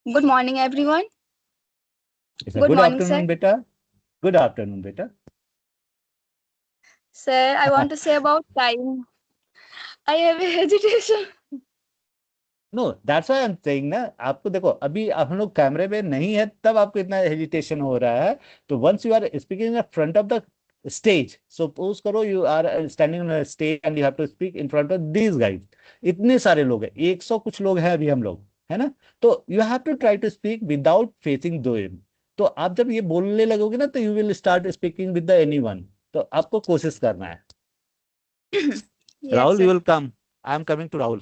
Good morning, everyone. It's a Good good morning, afternoon, sir. beta. Good afternoon, beta. Sir, I want to say about time. I have a hesitation. No, that's why I am saying ना, आपको देखो अभी हम लोग कैमरे में नहीं है तब आपको इतना हेजिटेशन हो रहा है। तो once you are speaking in front of the stage, suppose करो you are standing on stage and you have to speak in front of these guys, इतने सारे लोग हैं, 100 कुछ लोग हैं अभी हम लोग, है ना? तो you have to try to speak without facing them. तो आप जब ये बोलने लगोगे ना, तो you will start speaking with the anyone. तो आपको कोशिश करना है। Yes, Rahul, sir. you will come. I am coming to Rahul.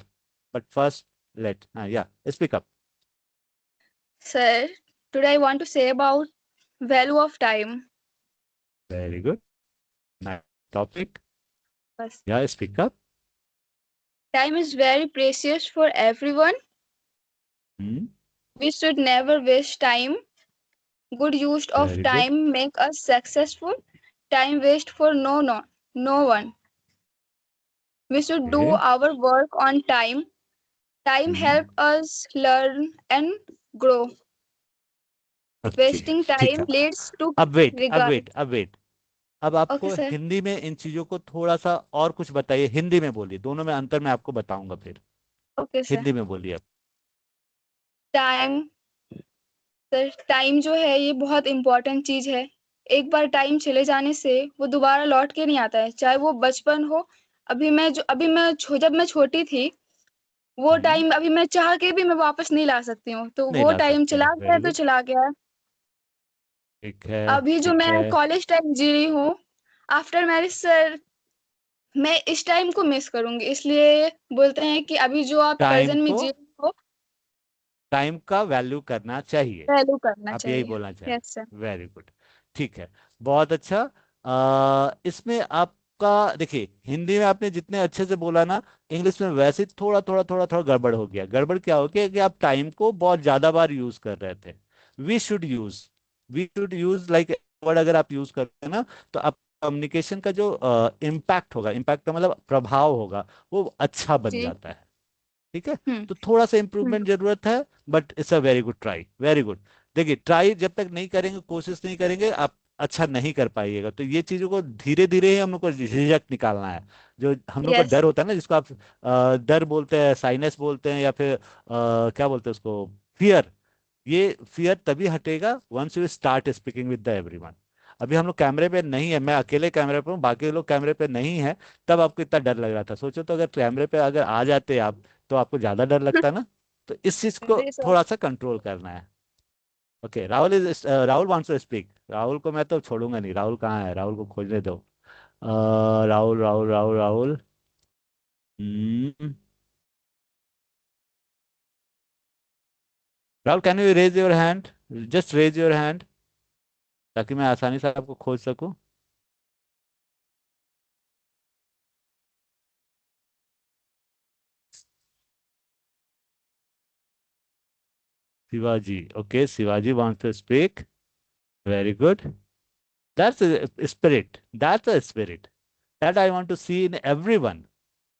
But first, yeah, speak up. Sir, today I want to say about value of time. Very good. Nice topic. Yes. Yeah, speak up. Time is very precious for everyone. Hmm. We should never waste time. Good use of Very good. time make us successful. Time waste for no one. We should do Okay. our work on time. Time help us learn and grow. Okay, Wasting ठीक time है। leads to अब regret. Wait, अब Okay, आपको sir. Hindi में इन चीजों को थोड़ा सा और कुछ बताइए, हिंदी में बोलिए, दोनों में अंतर मैं आपको बताऊंगा फिर। Okay, sir. हिंदी में बोलिए आप। टाइम, सर टाइम जो है ये बहुत इम्पोर्टेंट चीज है। एक बार टाइम चले जाने से वो दोबारा लौट के नहीं आता है, चाहे वो बचपन हो। जब मैं छोटी थी, वो टाइम अभी मैं चाह के भी मैं वापस नहीं ला सकती हूँ, तो नहीं वो ला टाइम सकते चला हैं, गया है वेरी तो गुड। चला गया है। ठीक है, अभी जो ठीक मैं है। कॉलेज टाइम जी रही हूँ आफ्टर मैरिज सर, मैं इस टाइम को मिस करूंगी, इसलिए बोलते हैं कि अभी जो आप टाइम प्रेजेंट में को, जी रहे हो टाइम का वैल्यू करना चाहिए, वैल्यू करना आप यही चाहिए। बोलना चाह रहे यस सर। हैं, वेरी गुड। ठीक है, बहुत अच्छा। इसमें आपका देखिए, हिंदी में आपने जितने अच्छे से बोला ना, इंग्लिश में वैसे थोड़ा थोड़ा थोड़ा थोड़ा गड़बड़ हो गया। गड़बड़ क्या हो गया कि आप टाइम को बहुत ज्यादा बार यूज कर रहे थे। We should use, we should use like word, अगर आप यूज करते हैं ना, तो आप कम्युनिकेशन का जो इम्पैक्ट होगा, इम्पैक्ट का मतलब प्रभाव होगा, वो अच्छा बन जी। जाता है। ठीक है, हम्म। तो थोड़ा सा हम्म। इम्प्रूवमेंट जरूरत है, but it's a very good try, very good. देखिए, ट्राई जब तक नहीं करेंगे, कोशिश नहीं करेंगे, आप अच्छा नहीं कर पाइएगा। तो ये चीजों को धीरे धीरे ही हम लोग को झिझक निकालना है। जो हम लोग को यस। डर होता है ना, जिसको आप डर बोलते हैं, साइनस बोलते हैं, या फिर क्या बोलते हैं उसको, फियर। ये फियर तभी हटेगा once you start speaking with the everyone. अभी हम लोग कैमरे पे नहीं है, मैं अकेले कैमरे पे हूँ, बाकी लोग कैमरे पे नहीं है, तब आपको इतना डर लग रहा था। सोचो तो, अगर कैमरे पे अगर आ जाते आप, तो आपको ज्यादा डर लगता ना। तो इस चीज को जी सर। थोड़ा सा कंट्रोल करना है। Okay, Rahul is, Rahul wants to speak. Rahul को मैं तो छोड़ूंगा नहीं। राहुल कहाँ है? राहुल को खोजने दो। Rahul, Rahul, Rahul, Rahul. Hmm, Rahul, can you raise your hand? Just raise your hand, ताकि मैं आसानी से आपको खोज सकूं। Shivaji, okay, Shivaji wants to speak. Very good. That's a spirit. That's a spirit that I want to see in everyone.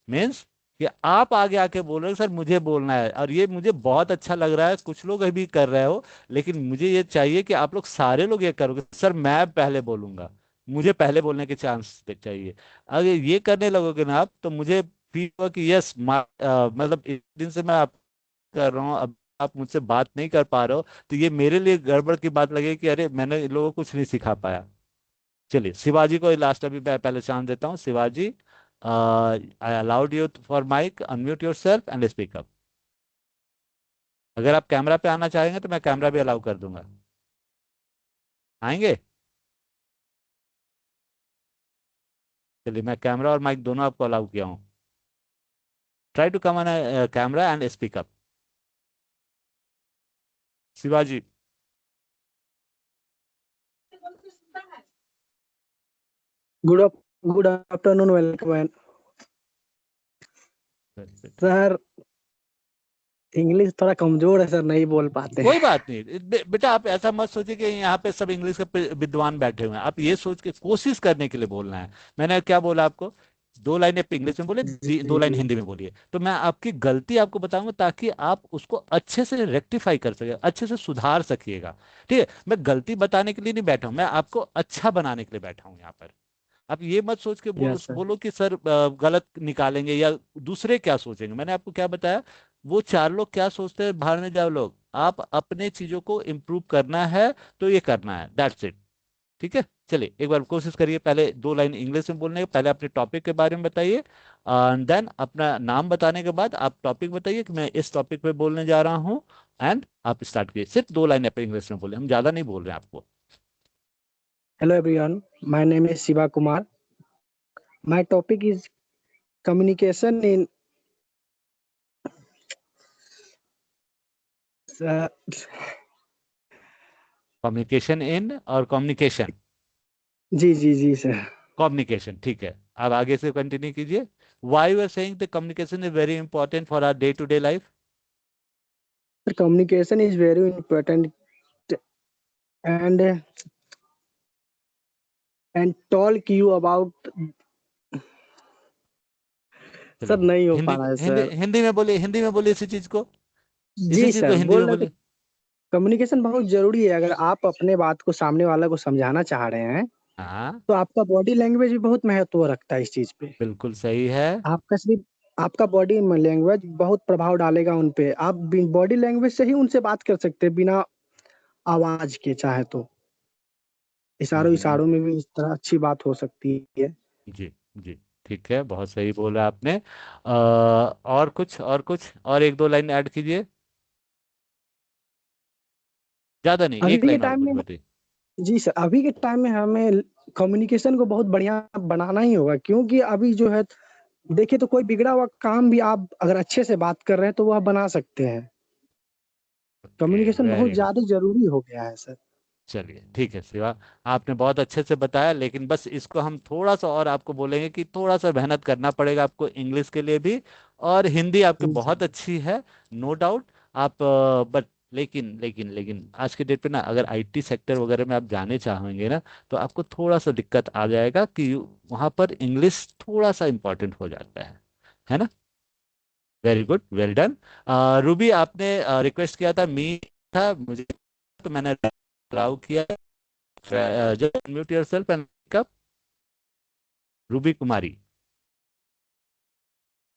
Means कि आप आगे आके बोल रहे हो सर, मुझे बोलना है, और ये मुझे बहुत अच्छा लग रहा है, कुछ लोग अभी कर रहे हो, लेकिन मुझे ये चाहिए कि आप लोग सारे लोग ये करोगे, सर मैं पहले बोलूंगा, मुझे पहले बोलने के चांस चाहिए। अगर ये करने लगोगे ना आप, तो मुझे फील हुआ कि यस, मतलब एक दिन से मैं आप कर रहा हूँ, अब आप मुझसे बात नहीं कर पा रहे हो, तो ये मेरे लिए गड़बड़ की बात लगे कि अरे मैंने इन लोगों को कुछ नहीं सिखा पाया। चलिए, शिवाजी को लास्ट अभी मैं पहले चांस देता हूँ। Shivaji, I allowed you for mic, unmute your self and speak up. अगर आप कैमरा पे आना चाहेंगे तो मैं कैमरा भी अलाउ कर दूंगा। आएंगे? चलिए, मैं कैमरा और माइक दोनों आपको अलाउ किया हूँ। Try to come on camera and speak up. Shivaji. Good afternoon, welcome sir. English थोड़ा कमजोर है सर, नहीं बोल पाते। कोई बात नहीं, बेटा आप ऐसा मत सोचिए कि यहाँ पे सब इंग्लिश के विद्वान बैठे हुए हैं। आप ये सोच के कोशिश करने के लिए बोलना है। मैंने क्या बोला आपको? 2 लाइन आप इंग्लिश में बोले, जी 2 लाइन जी। हिंदी में बोलिए। तो मैं आपकी गलती आपको बताऊंगा, ताकि आप उसको अच्छे से रेक्टिफाई कर सके, अच्छे से सुधार सकिएगा। ठीक है, मैं गलती बताने के लिए नहीं बैठा हूं, मैं आपको अच्छा बनाने के लिए बैठा हूं यहाँ पर। आप ये मत सोच के यस सर। बोलो कि सर गलत निकालेंगे या दूसरे क्या सोचेंगे। मैंने आपको क्या बताया? वो 4 लोग क्या सोचते हैं, बाहर में जाओ लोग, आप अपने चीजों को इम्प्रूव करना है, तो ये करना है, दैट्स इट। ठीक है, चलिए एक बार कोशिश करिए, पहले 2 लाइन इंग्लिश में बोलने के पहले अपने टॉपिक के बारे में बताइए, एंड देन अपना नाम बताने के बाद आप टॉपिक बताइए कि मैं इस टॉपिक पे बोलने जा रहा हूँ, एंड आप स्टार्ट कीजिए। सिर्फ 2 लाइन अपने इंग्लिश में बोले, हम ज्यादा नहीं बोल रहे हैं आपको। Hello everyone, my name is Shiva Kumar. My topic is communication in communication in और कम्युनिकेशन, जी जी जी सर। कम्युनिकेशन, ठीक है। अब आगे से कंटिन्यू कीजिए। Why you are saying the communication is very important for our day to day life? Communication is very important and talk you about. Sir चलिए, नहीं हो हिंदी पा रहा है हिंदी सर। हिंदी में बोलिए, हिंदी में बोलिए इसी जी चीज को सर, हिंदी बोल में रहे थे बोलिए। कम्युनिकेशन बहुत जरूरी है। अगर आप अपने बात को सामने वाला को समझाना चाह रहे हैं, हाँ, तो आपका बॉडी लैंग्वेज भी बहुत महत्व रखता है इस चीज पे। बिल्कुल सही है। आपका सिर्फ आपका बॉडी लैंग्वेज बहुत प्रभाव डालेगा उन पे। आप बॉडी लैंग्वेज से ही उनसे बात कर सकते हैं, बिना आवाज के चाहे तो। इशारों इशारों में भी इस तरह अच्छी बात हो सकती है। जी जी, ठीक है, बहुत सही बोला आपने। और कुछ, और एक दो लाइन ऐड कीजिए, ज्यादा नहीं, अभी एक के लाइन और टाइम कुछ में बताइए। जी सर, अभी के टाइम में हमें कम्युनिकेशन को बहुत बढ़िया बनाना ही होगा, क्योंकि अभी जो है देखिए तो कोई बिगड़ा हुआ काम भी आप अगर अच्छे से बात कर रहे हैं तो वह बना सकते हैं। ओके, कम्युनिकेशन बहुत वेरी गुड। ज्यादा जरूरी हो गया है सर। चलिए ठीक है शिवा, आपने बहुत अच्छे से बताया, लेकिन बस इसको हम थोड़ा सा और आपको बोलेंगे कि थोड़ा सा मेहनत करना पड़ेगा आपको इंग्लिश के लिए भी। और हिंदी आपकी जी सर। बहुत अच्छी है, नो डाउट। आप बट लेकिन लेकिन लेकिन आज के डेट पे ना, अगर आईटी सेक्टर वगैरह में आप जाने चाहेंगे ना, तो आपको थोड़ा सा दिक्कत आ जाएगा कि वहाँ पर इंग्लिश थोड़ा सा इम्पोर्टेंट हो जाता है ना। Very good, well done. Ruby, आपने रिक्वेस्ट किया था, मी था मुझे, तो मैंने अलाउ किया। Just mute yourself and pick. Ruby Kumari,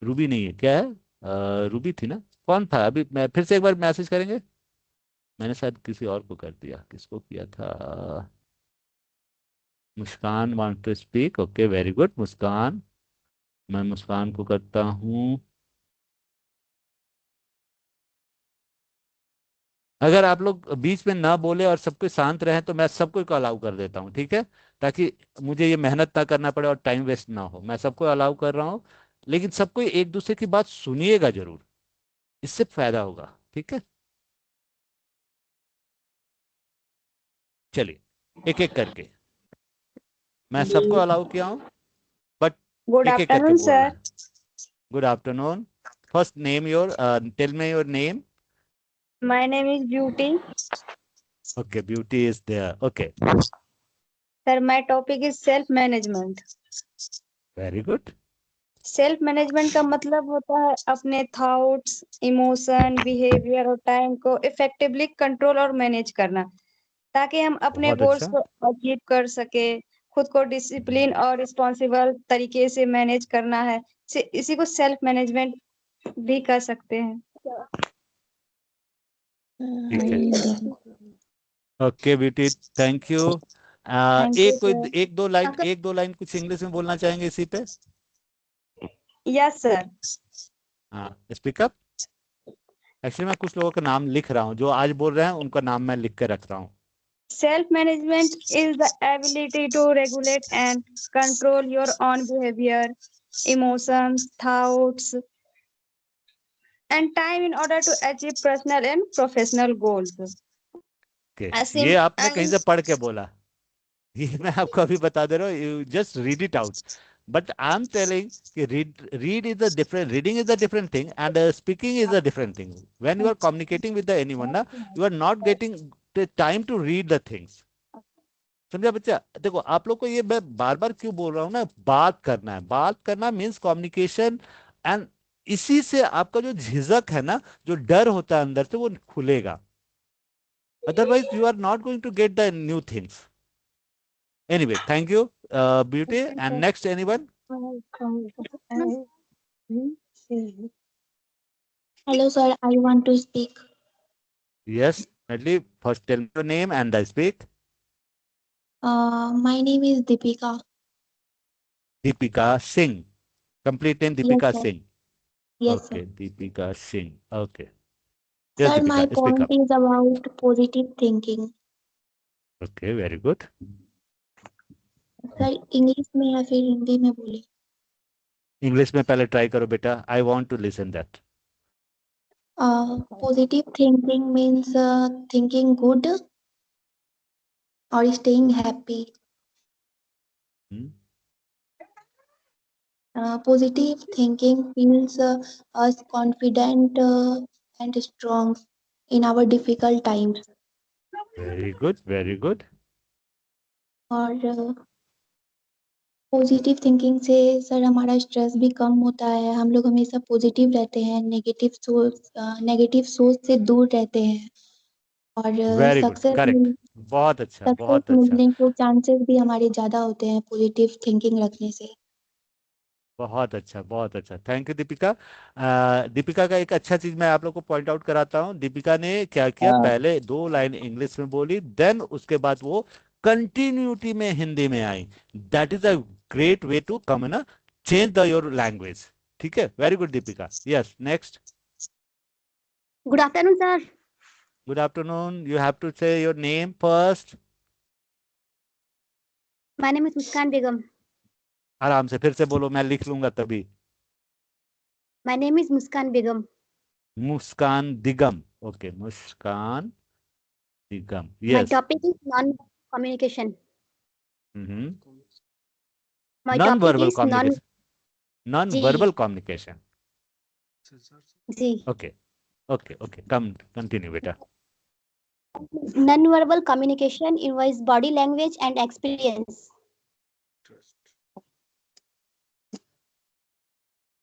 Ruby नहीं है क्या है? रूबी थी ना? कौन था अभी? मैं फिर से एक बार मैसेज करेंगे। मैंने शायद किसी और को कर दिया, किसको किया था? Muskan want to speak, okay very good Muskan. मैं मुस्कान को करता हूँ। अगर आप लोग बीच में ना बोले और सबको शांत रहे तो मैं सबको को अलाउ कर देता हूँ, ठीक है? ताकि मुझे ये मेहनत ना करना पड़े और टाइम वेस्ट ना हो। मैं सबको अलाउ कर रहा हूँ, लेकिन सबको एक दूसरे की बात सुनिएगा जरूर, इससे फायदा होगा, ठीक है? चलिए, एक एक करके। मैं सबको अलाउ किया हूँ, बट Good एक एक करके afternoon, बोलना sir. है। Good afternoon. First name your, tell me your name. My name is Beauty. Okay, Beauty is there, okay Sir, my topic is self-management. Very good. Self management का मतलब होता है अपने थॉट्स, इमोशन, बिहेवियर और time को effectively control और manage करना, ताकि हम अपने बहुत गोल्स अच्छा। को अचीव कर सके। खुद को डिसिप्लिन और रिस्पॉन्सिबल तरीके से मैनेज करना है। इसी को सेल्फ मैनेजमेंट भी कर सकते हैं। ठीक है, okay beauty, thank you. Thank you एक कोई, सर। एक दो लाइन कुछ इंग्लिश में बोलना चाहेंगे इसी पे? Yes sir. हाँ, स्पीक अप। एक्चुअली मैं कुछ लोगों का नाम लिख रहा हूँ, जो आज बोल रहे हैं उनका नाम मैं लिख के रख रहा हूँ। Self-management is the ability to regulate and control your own behavior, emotions, thoughts, and time in order to achieve personal and professional goals. Okay. As ये sim- आपने कहीं से as- पढ़ के बोला? ये मैं आपको अभी बता दे रहा हूँ, you just read it out. But I am telling कि read is a different, reading is a different thing and speaking is a different thing. When you are communicating with anyone ना, you are not getting the time to read the things. समझा बच्चा? देखो आप लोग को ये मैं बार बार क्यों बोल रहा हूँ ना, बात करना है, बात करना मीन्स कम्युनिकेशन। एंड इसी से आपका जो झिझक है ना, जो डर होता है अंदर से, वो खुलेगा। Otherwise you are not going to get the new things. Anyway, thank you, Beauty. And next, anyone? Hello, sir. I want to speak. Yes, definitely. First, tell me your name and I speak. My name is Deepika. Deepika Singh. Complete name Yes, Deepika sir. Singh. Yes, sir. Okay, Deepika Singh. Okay. Yes, Sir, my Deepika, speak point up. is about positive thinking. Okay, very good. Sir English में या फिर हिंदी में बोले? English में पहले try करो बेटा, I want to listen that. Positive thinking means thinking good और staying happy. Positive thinking feels us confident and strong in our difficult times. Very good, very good. और पॉजिटिव थिंकिंग से sir हमारा stress भी कम होता है. हम लोग हमेशा पॉजिटिव रहते हैं, नेगेटिव सोच से दूर रहते हैं और Very good, सक्सेस correct. बहुत अच्छा, सक्सेस बहुत अच्छा, मिलने के चांसेस भी हमारे ज्यादा होते हैं पॉजिटिव थिंकिंग रखने से. बहुत अच्छा, बहुत अच्छा। Thank you Deepika. दीपिका का एक अच्छा चीज मैं आप लोग को पॉइंट आउट कराता हूँ। दीपिका ने क्या किया, पहले दो लाइन इंग्लिश में बोली, देन उसके बाद वो कंटिन्यूटी में हिंदी में आई। That is a great way to come ना चेंज द योर लैंग्वेज। ठीक है, very good Deepika. Yes, next. Good afternoon sir. Good afternoon. You have to say your name first. My name is Muskan Begum. आराम से फिर से बोलो, मैं लिख लूंगा तभी। My name is Muskan Begum. Muskan Digam. Okay, Muskan Digam. My yes. Topic is non communication. My non topic verbal is non communication. Non जी वर्बल कम्युनिकेशन। जी okay okay okay, come continue बेटा। Non verbal communication involves body language and experience.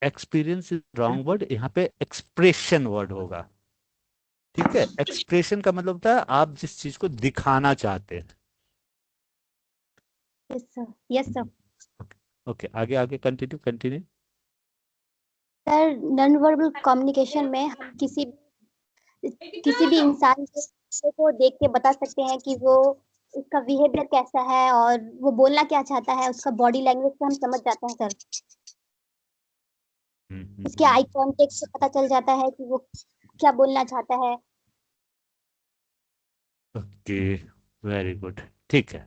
Experience is wrong word, यहाँ पे expression word होगा। ठीक है, expression का मतलब होता है आप जिस चीज को दिखाना चाहते हैं। Yes sir, yes sir. Okay, आगे आगे continue continue. Sir non verbal communication में हम किसी भी इंसान को देख के बता सकते हैं कि वो उसका बिहेवियर कैसा है और वो बोलना क्या चाहता है। उसका बॉडी लैंग्वेज से हम समझ जाते हैं सर। उसके आई कांटेक्ट से पता चल जाता है कि वो क्या बोलना चाहता है। Okay, very good. ठीक है,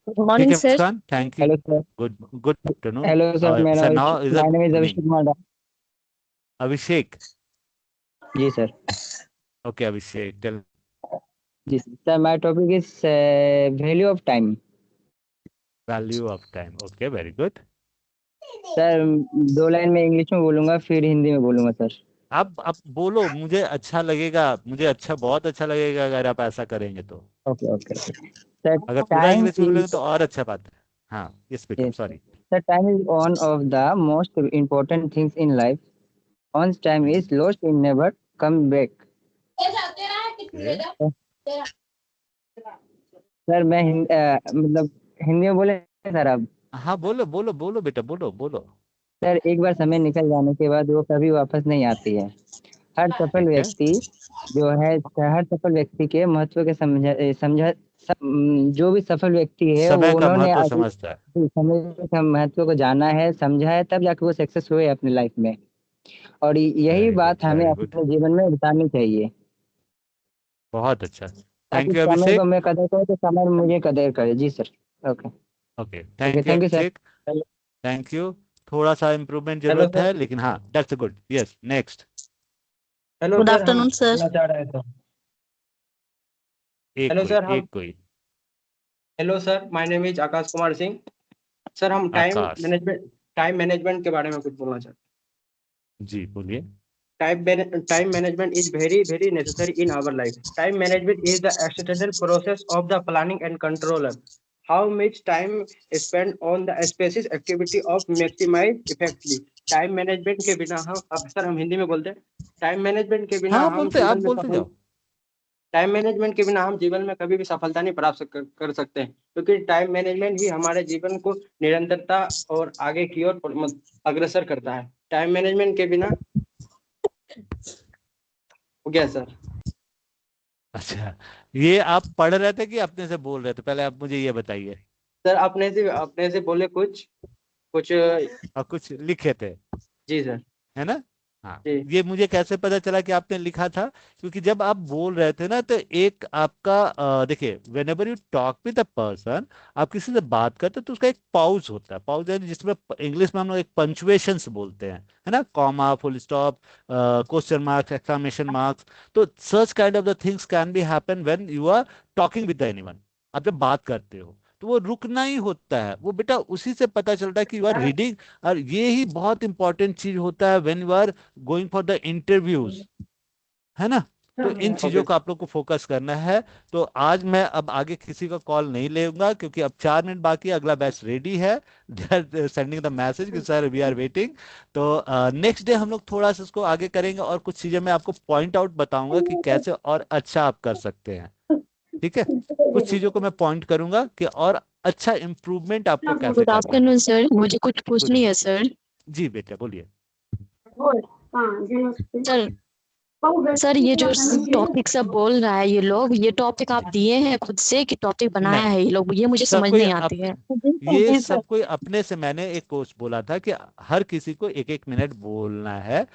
गुड ठीक मॉर्निंग है sir. Muskan, thank you. Hello sir. Good good afternoon. Hello sir, मेरा sir now is my name is good Abhishek Mada. Abhishek. जी सर। Okay Abhishek, tell. जी sir, my topic is value of time. Value of time. Okay, very good. Sir 2 line में English में बोलूंगा, फिर हिंदी में बोलूंगा sir. आप बोलो, मुझे अच्छा लगेगा, मुझे अच्छा, बहुत अच्छा लगेगा अगर आप ऐसा करेंगे तो। Okay okay sir. अगर पूरा टाइम इंग्लिश में बोलेंगे इज तो और अच्छा बात है। हाँ, speak sorry. Sir, time is one of the most important things in life. Once time is lost, it never come back. Sir मैं मतलब हिंदी में बोले सर आप। हाँ बोलो बोलो बोलो बेटा, बोलो बोलो। सर एक बार समय निकल जाने के बाद वो कभी वापस नहीं आती है। हर सफल ठीक है। व्यक्ति जो है, हर सफल व्यक्ति के महत्व के जो भी सफल व्यक्ति है समय वो का उन्होंने महत्व आगे समझता है। समय के महत्व को जाना है, समझा है, तब जाके वो सक्सेस हुए अपनी लाइफ में। और यही वेरी गुड, बात हमें वेरी गुड, अपने जीवन में बितानी चाहिए, बहुत अच्छा। ताकि थैंक यू समय को अभिषेक। मैं कदर करूँ तो समय मुझे कदर करे। जी sir. Okay okay, thank you thank you sir. Abhishek, thank you. थोड़ा सा इम्प्रूवमेंट हेलो जरूरत है, सर। लेकिन हाँ, that's good. Yes, next. Hello good sir, हम आफ्टरनून सर। बोलना चाह रहे थे। एक हेलो कोई, सर, हम एक कोई। Hello sir, my name is Akash Kumar Singh. Sir हम आकाश टाइम मैनेजमेंट के बारे में कुछ बोलना चाहते हैं। जी, बोलिए। Time management is very necessary in our life. Time management is the essential process of the planning and control. How much time is spent on the specific activity of maximize effectively. Time management के बिना हम हिंदी में बोलते हैं। Time management के बिना हाँ हम बोलते, आप जीवन में बोलते सफल जाओ। टाइम मैनेजमेंट के बिना हम जीवन में कभी भी सफलता नहीं प्राप्त कर सकते हैं, क्योंकि टाइम मैनेजमेंट ही हमारे जीवन को निरंतरता और आगे की ओर अग्रसर करता है। टाइम मैनेजमेंट के बिना हो गया सर। अच्छा, ये आप पढ़ रहे थे कि अपने से बोल रहे थे? पहले आप मुझे ये बताइए। सर अपने से बोले कुछ कुछ। और कुछ लिखे थे, जी सर। है ना? हाँ, जी ये मुझे कैसे पता चला कि आपने लिखा था? क्योंकि जब आप बोल रहे थे ना, तो एक आपका देखिए, when ever you talk with a person, आप किसी से बात करते तो उसका एक पाउज होता है। पाउज है जिसमें इंग्लिश में हम लोग एक पंचुएशंस बोलते हैं, है ना? Comma, full stop, question marks, exclamation marks. तो such kind of the things can be happen when you are talking with anyone. आप जब बात करते हो तो वो रुकना ही होता है, वो बेटा उसी से पता चलता है कि यू आर रीडिंग। और ये ही बहुत इंपॉर्टेंट चीज होता है when you are going for the interviews, है ना? तो इन चीजों ओके को आप लोग को फोकस करना है। तो आज मैं अब आगे किसी का कॉल नहीं लूंगा, क्योंकि अब 4 मिनट बाकी है, अगला बैच रेडी है। They are sending the message कि सर वी आर वेटिंग। तो नेक्स्ट डे हम लोग थोड़ा सा इसको आगे करेंगे, और कुछ चीजें मैं आपको पॉइंट आउट बताऊंगा कि कैसे और अच्छा आप कर सकते हैं। ठीक है, कुछ चीजों को मैं पॉइंट करूंगा कि और अच्छा इम्प्रूवमेंट आपको कैसे गुड करना है। आफ्टरनून सर, मुझे कुछ गुड, पूछनी है सर। जी बेटा बोलिए। सर सर ये जो टॉपिक सब बोल रहा है ये लोग, ये टॉपिक आप दिए हैं खुद से कि टॉपिक बनाया नहीं, है ये लोग? ये मुझे सब समझ कोई नहीं आती है। ये सब कोई अपने से, मैंने एक कोर्स बोला था कि हर किसी को एक एक मिनट बोलना है।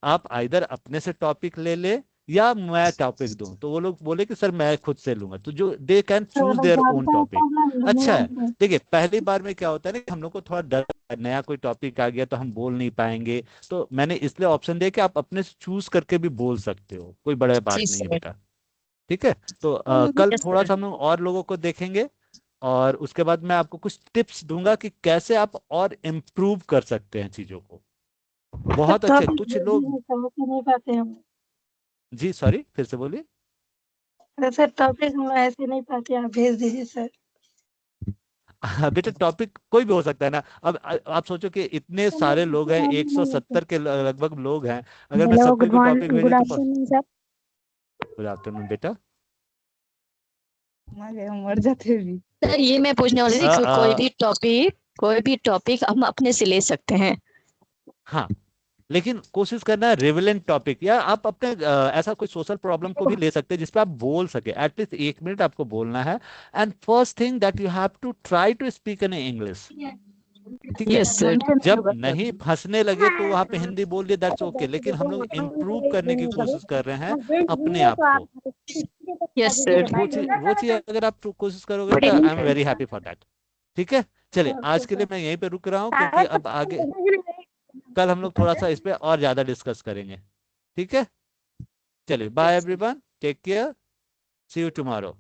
आप आइदर अपने से टॉपिक ले ले या मैं टॉपिक दूं, तो वो लोग बोले कि सर मैं खुद से लूंगा, तो जो they can choose their own topic. अच्छा है, देखिए पहली बार में क्या होता है ना कि हम लोग को थोड़ा डर, नया कोई टॉपिक आ गया तो हम बोल नहीं पाएंगे, तो मैंने इसलिए ऑप्शन दिया कि आप अपने से चूज करके भी बोल सकते हो, कोई बड़ा बात जी नहीं है सर। बेटा। ठीक है, तो कल यस थोड़ा सर। सा हम लोग और लोगों को देखेंगे, और उसके बाद मैं आपको कुछ टिप्स दूंगा कि कैसे आप और इम्प्रूव कर सकते हैं चीजों को। बहुत अच्छे कुछ लोग। नहीं पाते हम। जी सॉरी, फिर से बोलिए। सर टॉपिक हम ऐसे नहीं पाते, आप भेज दीजिए सर। हाँ बेटा, टॉपिक कोई भी हो सकता है ना। अब आप सोचो कि इतने सारे लोग हैं, 170 के लगभग लोग हैं, अगर मैं हेलो, सबको गुड भी टॉपिक मॉर्निंग, भेजूं गुड तो आफ्टरनून सर। गुड आफ्टरनून बेटा। मर जाते भी। सर ये मैं पूछने वाली थी कि कोई भी टॉपिक हम अपने से ले सकते हैं। हाँ, लेकिन कोशिश करना है रिलेवेंट टॉपिक, या आप अपने ऐसा कोई सोशल प्रॉब्लम को भी ले सकते हैं जिस पे आप बोल सके, एटलीस्ट 1 मिनट आपको बोलना है। And first thing that you have to try to speak in English. ठीक है, यस सर। जब नहीं फंसने लगे तो वहां पे हिंदी बोल दिए, दैट्स ओके, लेकिन हम लोग इम्प्रूव करने की कोशिश कर रहे हैं अपने आप को। यस तो सर। वो चीज अगर आप कोशिश करोगे तो I am very happy for that. ठीक है, चलिए आज के लिए मैं यहीं पे रुक रहा हूँ, क्योंकि अब आगे कल हम लोग थोड़ा सा इस पे और ज्यादा डिस्कस करेंगे। ठीक है, चलिए bye everyone, take care, see you tomorrow.